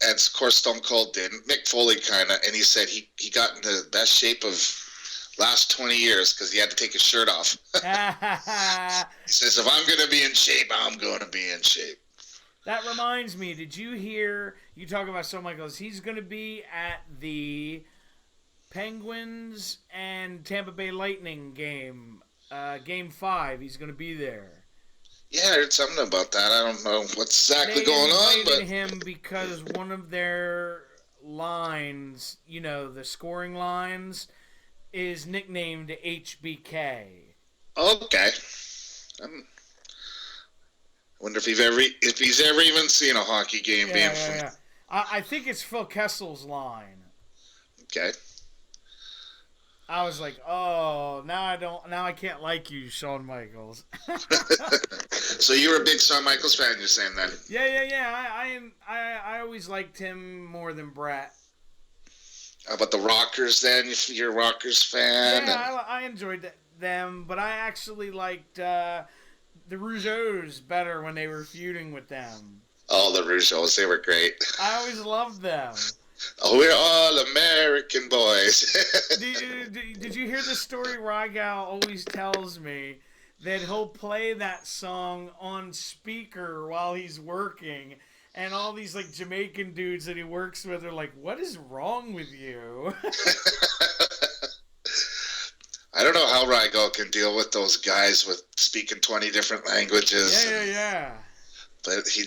And of course Stone Cold didn't. Mick Foley kind of, and he said he got in the best shape of last 20 years because he had to take his shirt off. He says, if I'm going to be in shape, I'm going to be in shape. That reminds me, did you hear, you talk about Shawn Michaels, he's going to be at the Penguins and Tampa Bay Lightning game, Game 5. He's going to be there. Yeah, I heard something about that. I don't know what's exactly going on, but him because one of their lines, the scoring lines, is nicknamed HBK. Okay. I wonder if he's ever even seen a hockey game being from. Yeah. I think it's Phil Kessel's line. Okay. I was like, oh, now I can't like you, Shawn Michaels. So you were a big Shawn Michaels fan, you're saying then? Yeah. I always liked him more than Bret. How about the Rockers then? If you're a Rockers fan? Yeah, I enjoyed them, but I actually liked the Rougeaus better when they were feuding with them. Oh, the Rougeaus, they were great. I always loved them. Oh, we're all American boys. Did you hear the story Rygal always tells me that he'll play that song on speaker while he's working, and all these like Jamaican dudes that he works with are like, what is wrong with you? I don't know how Rygo can deal with those guys with speaking 20 different languages. Yeah. But he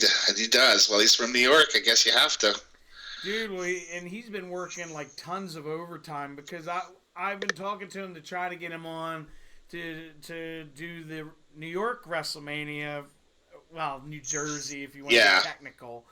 does. Well, he's from New York. I guess you have to. Dude, and he's been working like tons of overtime because I've been talking to him to try to get him on to do the New York WrestleMania. Well, New Jersey, if you want to be technical.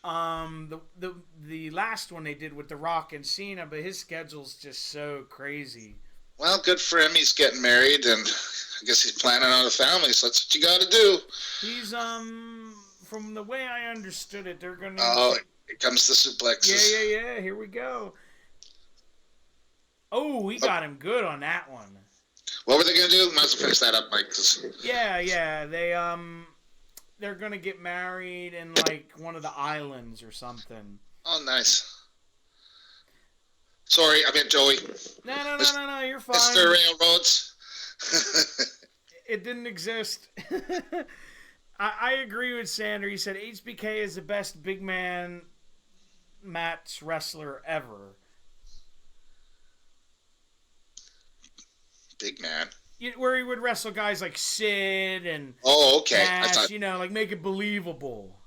The last one they did with The Rock and Cena, but his schedule's just so crazy. Well, good for him. He's getting married, and I guess he's planning on a family, so that's what you got to do. He's, from the way I understood it, they're going to... Oh, here comes the suplexes. Yeah, here we go. Oh, we got him good on that one. What were they going to do? Might as well finish that up, Mike. Yeah, they're going to get married in, like, one of the islands or something. Oh, nice. Sorry, I meant Joey. No, you're fine. Mr. Railroads. It didn't exist. I agree with Sander. He said HBK is the best big man match wrestler ever. Big man? Where he would wrestle guys like Sid and Nash, like make it believable.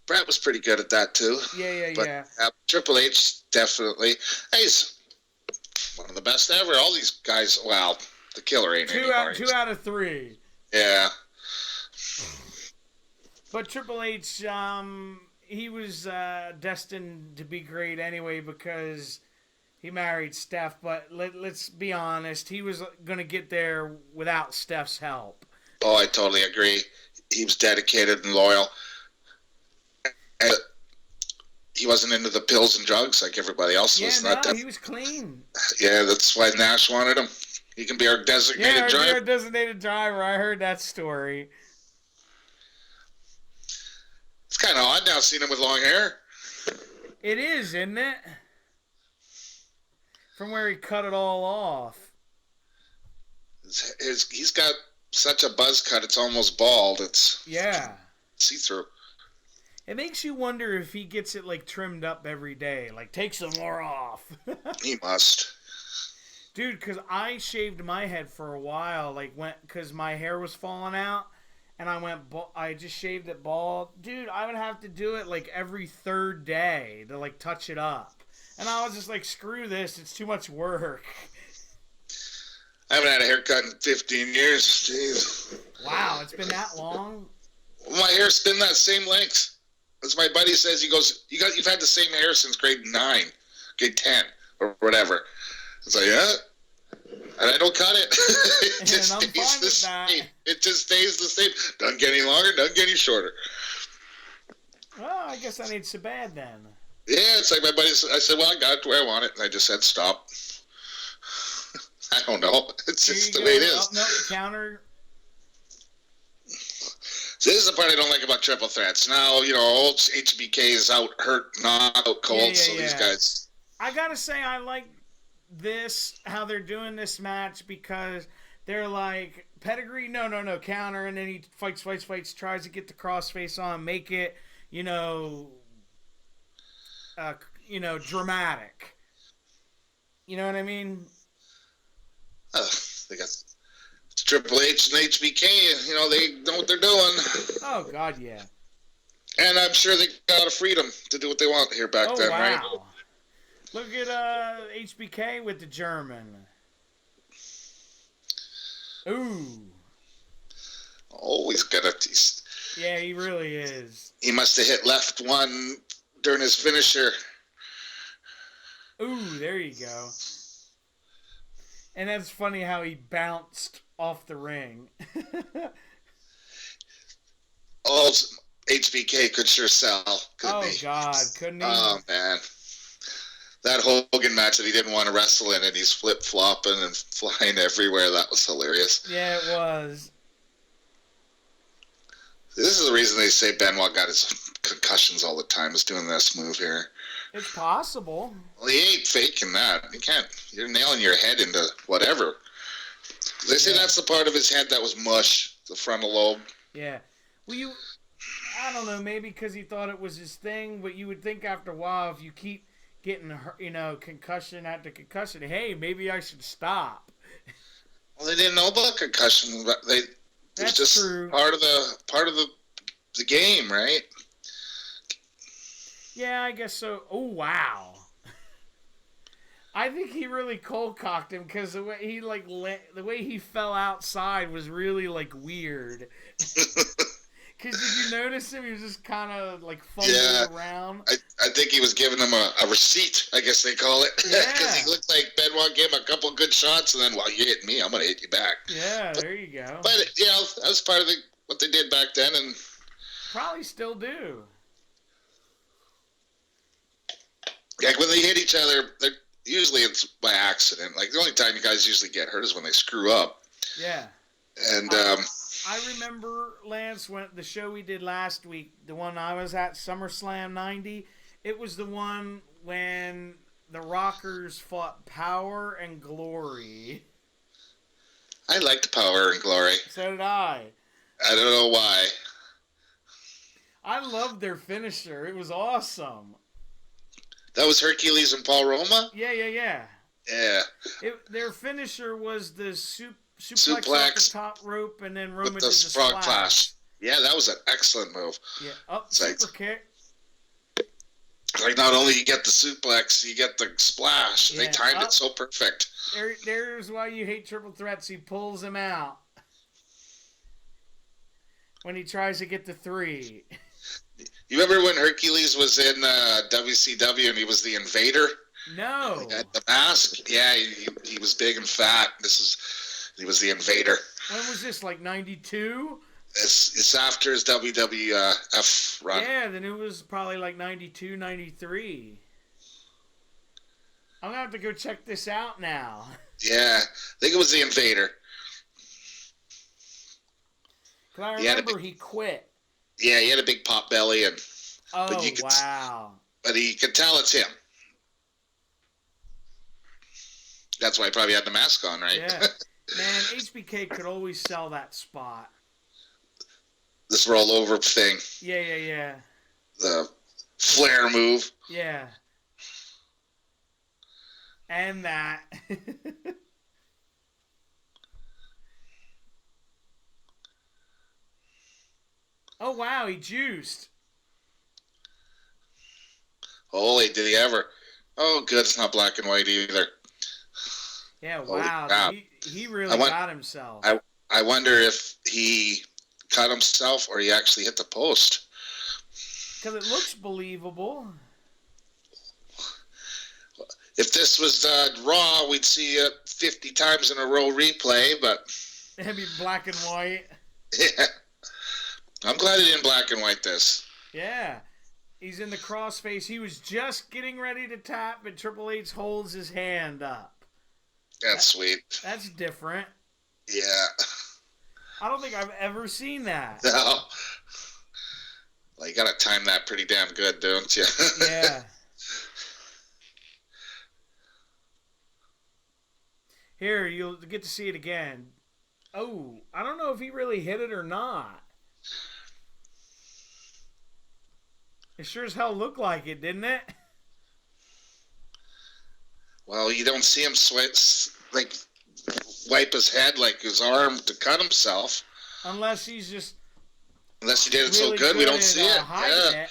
Brett was pretty good at that too. Yeah. Triple H, definitely. He's one of the best ever. All these guys, well, the killer ain't anymore. 2 out of 3. Yeah. But Triple H, he was destined to be great anyway because he married Steph. But let's be honest, he was going to get there without Steph's help. Oh, I totally agree. He was dedicated and loyal. And he wasn't into the pills and drugs like everybody else was. He was clean. Yeah, that's why Nash wanted him. He can be our designated driver. Yeah, our designated driver. I heard that story. It's kind of odd now seeing him with long hair. It is, isn't it? From where he cut it all off. He's got such a buzz cut, it's almost bald. It's see-through. It makes you wonder if he gets it like trimmed up every day, like take some more off. He must. Dude, because I shaved my head for a while, because my hair was falling out, and I just shaved it bald. Dude, I would have to do it like every third day to like touch it up. And I was just like, screw this, it's too much work. I haven't had a haircut in 15 years. Jeez. Wow, it's been that long? My hair's been that same length. As my buddy says, he goes, you've had the same hair since grade 9, grade 10, or whatever. It's like, yeah, and I don't cut it. It just stays the same. It just stays the same. Doesn't get any longer, doesn't get any shorter. Well, I guess that ain't so bad then. Yeah, it's like my buddy said, I said, well, I got it the way I want it, and I just said stop. I don't know. It's just the way it is. No, counter. So this is the part I don't like about triple threats. Now, old HBK is out hurt, not out cold, so these guys... I gotta say, I like how they're doing this match, because they're like, pedigree, no, counter, and then he fights, tries to get the crossface on, make it, dramatic. You know what I mean? They got Triple H and HBK, they know what they're doing. Oh, God, yeah. And I'm sure they got a freedom to do what they want here back then, right? Look at HBK with the German. Ooh. Oh, he's got a... Yeah, he really is. He must have hit left one during his finisher. Ooh, there you go. And that's funny how he bounced off the ring. Oh, HBK could sure sell, couldn't he? Oh, God, couldn't he? Oh, man. That Hogan match that he didn't want to wrestle in, and he's flip-flopping and flying everywhere. That was hilarious. Yeah, it was. This is the reason they say Benoit got his concussions all the time, is doing this move here. It's possible. Well, he ain't faking that. You can't. You're nailing your head into whatever. They say that's the part of his head that was mush, the frontal lobe. Yeah. Well, I don't know, maybe because he thought it was his thing, but you would think after a while, if you keep getting, concussion after concussion. Hey, maybe I should stop. Well, they didn't know about concussion. But it was just true. part of the game, right? Yeah, I guess so. Oh, wow. I think he really cold cocked him because the way he the way he fell outside was really weird. Because did you notice him? He was just kind of fumbling around. I think he was giving him a receipt, I guess they call it. Yeah. Because he looked like Benoit gave him a couple good shots, and then, well, you hit me, I'm going to hit you back. Yeah, there you go. But, that was part of what they did back then. And probably still do. When they hit each other, usually it's by accident. The only time you guys usually get hurt is when they screw up. Yeah. And I remember, Lance, when the show we did last week, the one I was at, SummerSlam 90, it was the one when the Rockers fought Power and Glory. I liked Power and Glory. So did I. I don't know why. I loved their finisher. It was awesome. That was Hercules and Paul Roma? Yeah. Yeah. Their finisher was the suplex off the top rope, and then Roma did the frog splash. Yeah, that was an excellent move. Yeah, super kick. Not only you get the suplex, you get the splash. Yeah, they timed it so perfect. There's why you hate triple threats. He pulls him out when he tries to get the 3. You remember when Hercules was in WCW and he was the Invader? No. He had the mask? Yeah, he was big and fat. He was the Invader. When was this, 92? It's after his WWF run. Yeah, then it was probably 92, 93. I'm going to have to go check this out now. Yeah, I think it was the Invader. Because I remember he quit. Yeah, he had a big pot belly. Wow. But you could tell it's him. That's why he probably had the mask on, right? Yeah. Man, HBK could always sell that spot. This rollover thing. Yeah. The flare move. Yeah. And that. Oh, wow, he juiced. Holy, did he ever? Oh, good, it's not black and white either. Yeah, wow. He really got himself. I wonder if he cut himself or he actually hit the post. Because it looks believable. If this was Raw, we'd see it 50 times in a row replay, but... It'd be black and white. Yeah. I'm glad he didn't black and white this. Yeah. He's in the crossface. He was just getting ready to tap, and Triple H holds his hand up. That's sweet. That's different. Yeah. I don't think I've ever seen that. No. Well, you got to time that pretty damn good, don't you? Yeah. Here, you'll get to see it again. Oh, I don't know if he really hit it or not. It sure as hell looked like it, didn't it? Well, you don't see him wipe his head like his arm to cut himself. Unless he's just... Unless he did it so good, we don't see it. Yeah.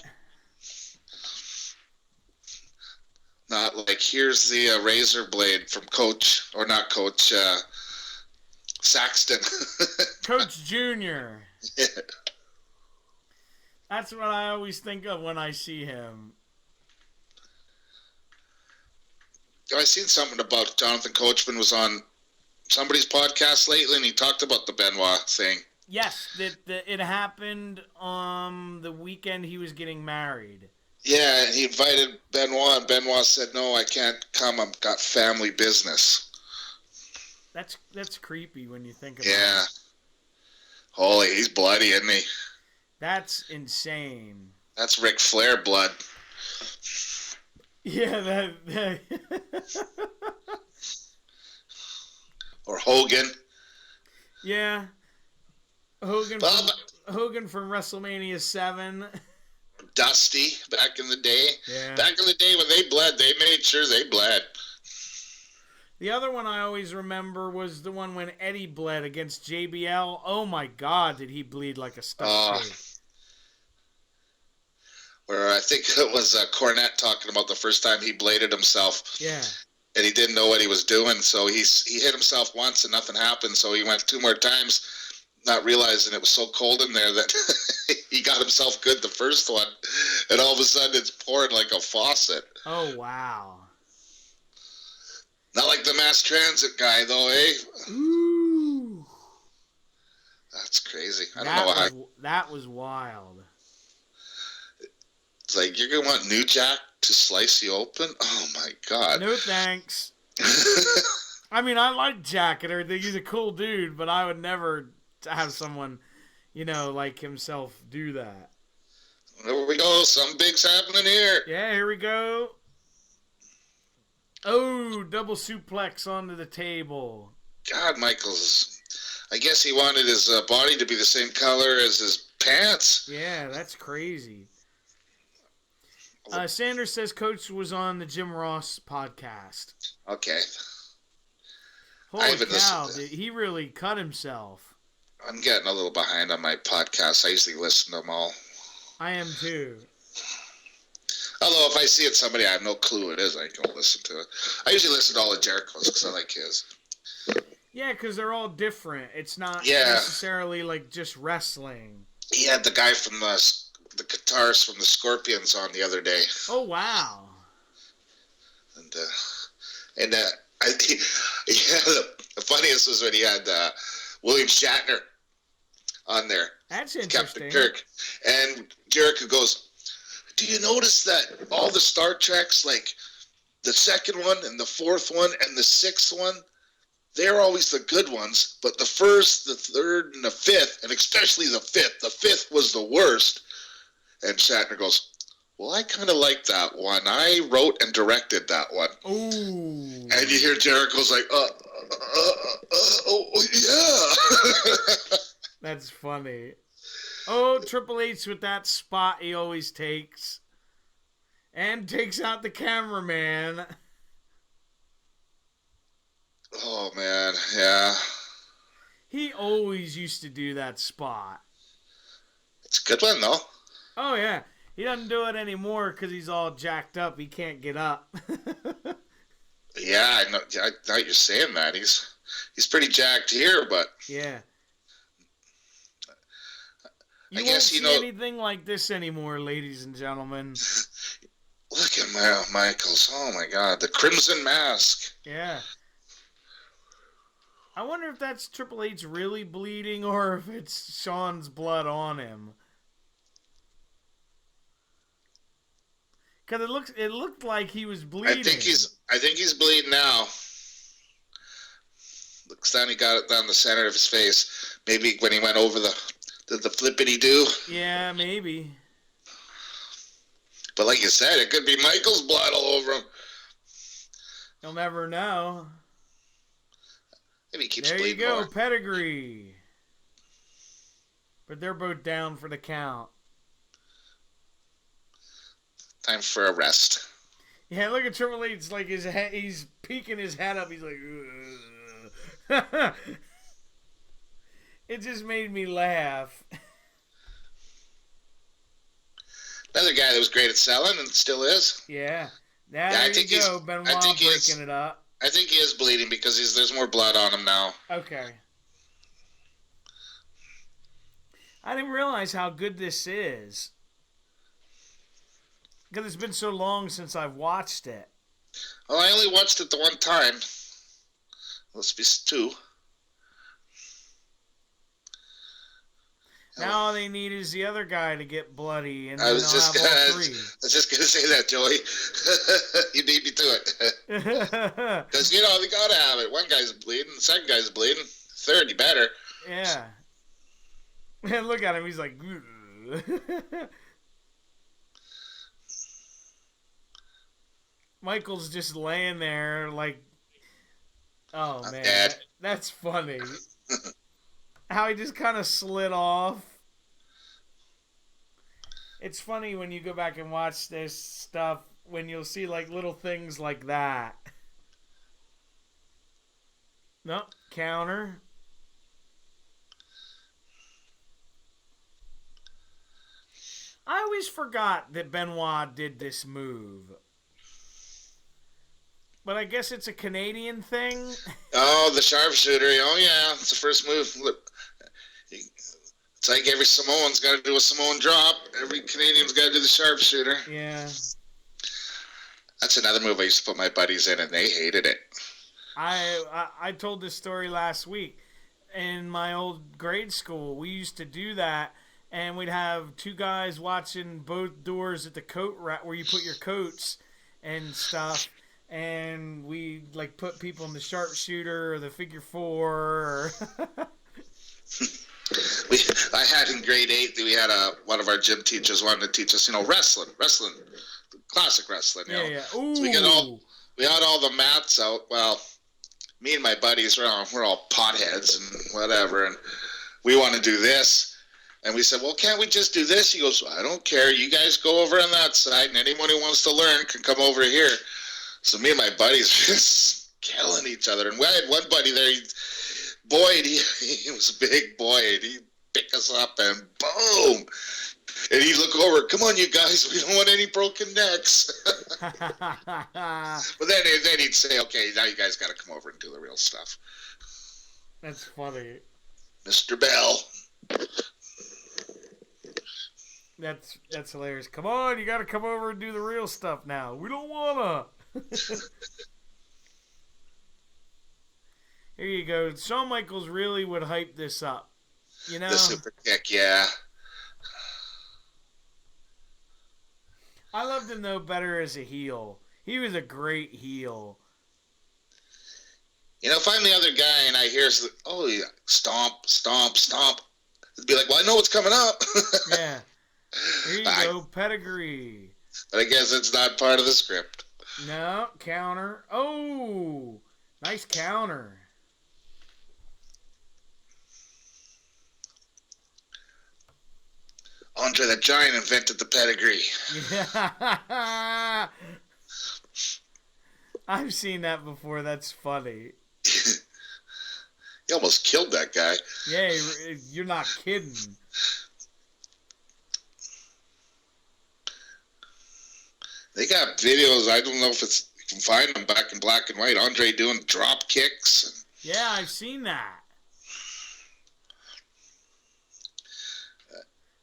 Not like, here's the razor blade from Coach, or not Coach, Saxton. Coach Jr. Yeah. That's what I always think of when I see him. I seen something about Jonathan Coachman was on somebody's podcast lately, and he talked about the Benoit thing. Yes, it happened on the weekend he was getting married. Yeah, and he invited Benoit, and Benoit said, "No, I can't come. I've got family business." That's creepy when you think about it. Yeah. Holy, he's bloody, isn't he? That's insane. That's Ric Flair blood. Yeah, that Or Hogan. Yeah. Hogan from WrestleMania 7. Dusty back in the day. Yeah. Back in the day when they bled, they made sure they bled. The other one I always remember was the one when Eddie bled against JBL. Oh my God, did he bleed like a stuck pig. Where I think it was Cornette talking about the first time he bladed himself. Yeah. And he didn't know what he was doing, so he hit himself once and nothing happened, so he went 2 more times, not realizing it was so cold in there that he got himself good the first one, and all of a sudden it's pouring like a faucet. Oh, wow. Not like the mass transit guy, though, eh? Ooh. That's crazy. I don't know how. That was wild. It's like, you're going to want New Jack to slice you open? Oh, my God. No thanks. I mean, I like Jack and everything. He's a cool dude, but I would never have someone, like himself do that. There we go. Something big's happening here. Yeah, here we go. Oh, double suplex onto the table. God, Michaels. I guess he wanted his body to be the same color as his pants. Yeah, that's crazy. Sanders says Coach was on the Jim Ross podcast. Okay. Holy cow, he really cut himself. I'm getting a little behind on my podcasts. I usually listen to them all. I am too. Although if I see it somebody I have no clue who it is, I can listen to it. I usually listen to all of Jericho's because I like his. Yeah, because they're all different. It's not necessarily like just wrestling. He had the guy from the guitarist from the Scorpions on the other day. Oh, wow. And I think, the funniest was when he had William Shatner on there. That's interesting. Captain Kirk. And Jericho goes, do you notice that all the Star Treks, like the second one and the fourth one and the sixth one, they're always the good ones, but the first, the third, and the fifth, and especially the fifth was the worst. And Shatner goes, well, I kind of like that one. I wrote and directed that one. Ooh. And you hear Jericho's like, oh, yeah. That's funny. Oh, Triple H with that spot he always takes. And takes out the cameraman. Oh, man, yeah. He always used to do that spot. It's a good one, though. Oh, yeah. He doesn't do it anymore because he's all jacked up. He can't get up. Yeah, I know you're saying that. He's pretty jacked here, but... Yeah. I guess, won't see anything like this anymore, ladies and gentlemen. Look at Michaels. Oh, my God. The Crimson Mask. Yeah. I wonder if that's Triple H really bleeding or if it's Shawn's blood on him. Because it looked like he was bleeding. I think he's bleeding now. Looks down, he got it down the center of his face. Maybe when he went over the flippity do. Yeah, maybe. But like you said, it could be Michael's blood all over him. You'll never know. Maybe he keeps bleeding. bleeding. There you go, more. pedigree. But they're both down for the count. Time for a rest. Yeah, look at Triple H. Like his head, he's peeking his head up. He's like, it just made me laugh. Another guy that was great at selling and still is. Yeah. There you go, Benoit breaking it up. I think he is bleeding because there's more blood on him now. Okay. I didn't realize how good this is. Because it's been so long since I've watched it. Well, I only watched it the one time. Must be 2. Now all they need is the other guy to get bloody, and then I was just have all 3. I was just gonna say that, Joey. You beat me to it. Because they gotta have it. One guy's bleeding, the second guy's bleeding, third, you better. Yeah. Man, look at him. He's like. Michael's just laying there like. Oh man, dead. That's funny. How he just kind of slid off. It's funny when you go back and watch this stuff when you'll see like little things like that. Nope, counter. I always forgot that Benoit did this move. But I guess it's a Canadian thing. Oh, the sharpshooter. Oh, yeah. It's the first move. It's like every Samoan's got to do a Samoan drop. Every Canadian's got to do the sharpshooter. Yeah. That's another move I used to put my buddies in, and they hated it. I told this story last week. In my old grade school, we used to do that, and we'd have two guys watching both doors at the coat rack where you put your coats and stuff, and we like put people in the sharpshooter or the figure four. I had in grade 8, we had one of our gym teachers wanted to teach us, wrestling, classic wrestling. Yeah. Ooh. So we had all the mats out. Well, me and my buddies we're all potheads and whatever, and we want to do this. And we said, well, can't we just do this? He goes, I don't care. You guys go over on that side, and anyone who wants to learn can come over here. So me and my buddies just killing each other. And we had one buddy there, Boyd, he was a big Boyd. He'd pick us up and boom. And he'd look over, come on, you guys, we don't want any broken necks. But then he'd say, okay, now you guys got to come over and do the real stuff. That's funny. Mr. Bell. That's hilarious. Come on, you got to come over and do the real stuff now. We don't want to. Here you go. Shawn Michaels really would hype this up. The super kick, yeah. I loved him, though, better as a heel. He was a great heel. If I'm the other guy and I hear, oh, yeah, stomp, stomp, stomp, it'd be like, well, I know what's coming up. Yeah. Here you go, pedigree. But I guess it's not part of the script. No, counter. Oh, nice counter. Andre the Giant invented the pedigree. Yeah. I've seen that before. That's funny. He almost killed that guy. Yeah, you're not kidding. They got videos. I don't know if you can find them back in black and white. Andre doing drop kicks. Yeah, I've seen that.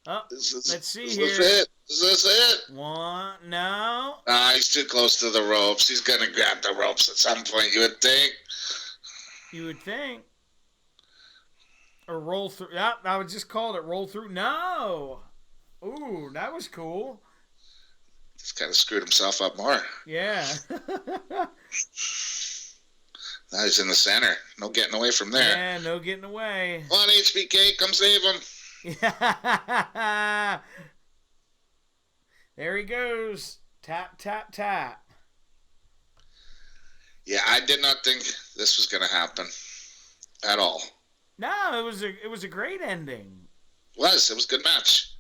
Oh, let's see here. Is this it? One, no. He's too close to the ropes. He's going to grab the ropes at some point, you would think. You would think. Or roll through. Yeah, I would just call it roll through. No. Ooh, that was cool. He's kind of screwed himself up more. Yeah. Now he's in the center. No getting away from there. Yeah, no getting away. Come on, HBK, come save him. Yeah. There he goes. Tap, tap, tap. Yeah, I did not think this was going to happen at all. No, it was a great ending. It was a good match.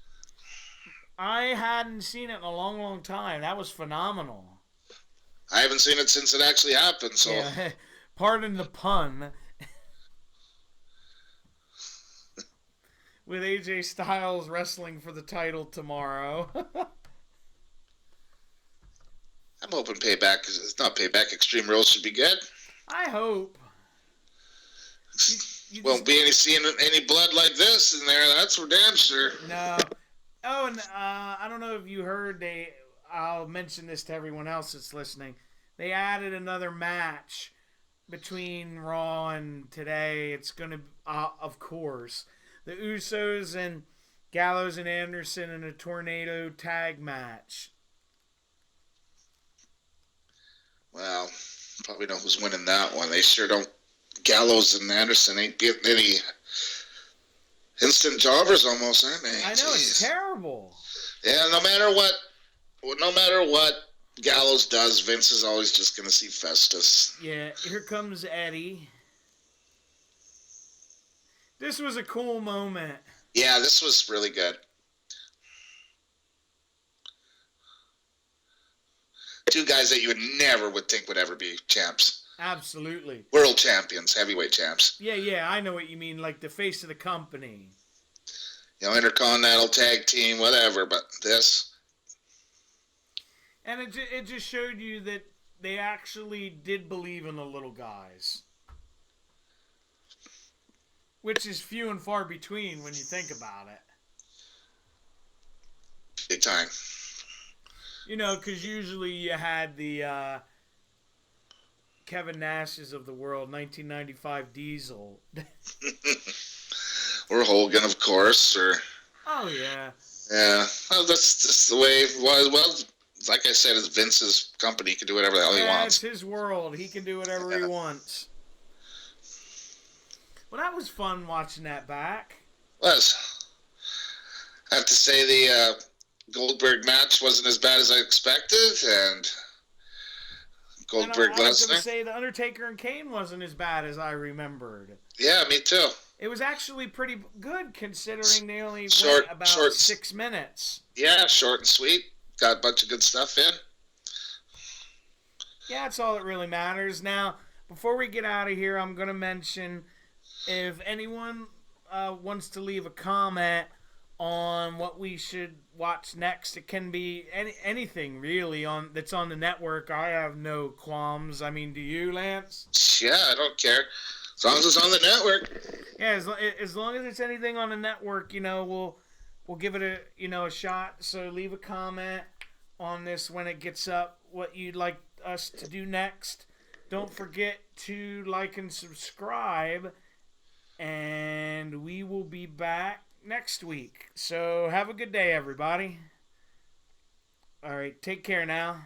I hadn't seen it in a long, long time. That was phenomenal. I haven't seen it since it actually happened, so... Yeah, pardon the pun. With AJ Styles wrestling for the title tomorrow. I'm hoping Payback, it's not Payback, Extreme Rules should be good. I hope. You Won't be seeing any blood like this in there, that's for damn sure. No. Oh, and I don't know if you heard, I'll mention this to everyone else that's listening. They added another match between Raw and today. It's going to, of course, the Usos and Gallows and Anderson in a tornado tag match. Well, probably know who's winning that one. They sure don't. Gallows and Anderson ain't getting any instant jobbers almost, aren't they? I know, it's terrible. Yeah, no matter what Gallows does, Vince is always just going to see Festus. Yeah, here comes Eddie. This was a cool moment. Yeah, this was really good. Two guys that you would think would ever be champs. Absolutely. World champions, heavyweight champs. Yeah, I know what you mean, like the face of the company. Intercontinental tag team, whatever, but this. And it just showed you that they actually did believe in the little guys. Which is few and far between when you think about it. Big time. Because usually you had the Kevin Nash's of the world, 1995 Diesel. Or Hogan, of course, or... Oh, yeah. Yeah, well, that's just the way it was. Well, like I said, it's Vince's company. He can do whatever the hell he wants. It's his world. He can do whatever he wants. Well, that was fun watching that back. Was. I have to say the Goldberg match wasn't as bad as I expected, and Goldberg Lesnar. I was going to Lesnar. say the Undertaker and Kane wasn't as bad as I remembered. Yeah, me too. It was actually pretty good considering they only went about 6 minutes. Yeah, short and sweet. Got a bunch of good stuff in. Yeah, that's all that really matters. Now, before we get out of here, I'm going to mention if anyone wants to leave a comment on what we should watch next, it can be anything really that's on the network. I have no qualms. I mean, do you, Lance? Yeah, I don't care. As long as it's on the network. Yeah, as long as it's anything on the network, we'll give it a shot. So leave a comment on this when it gets up, what you'd like us to do next. Don't forget to like and subscribe, and we will be back next week. So have a good day, everybody. All right, take care now.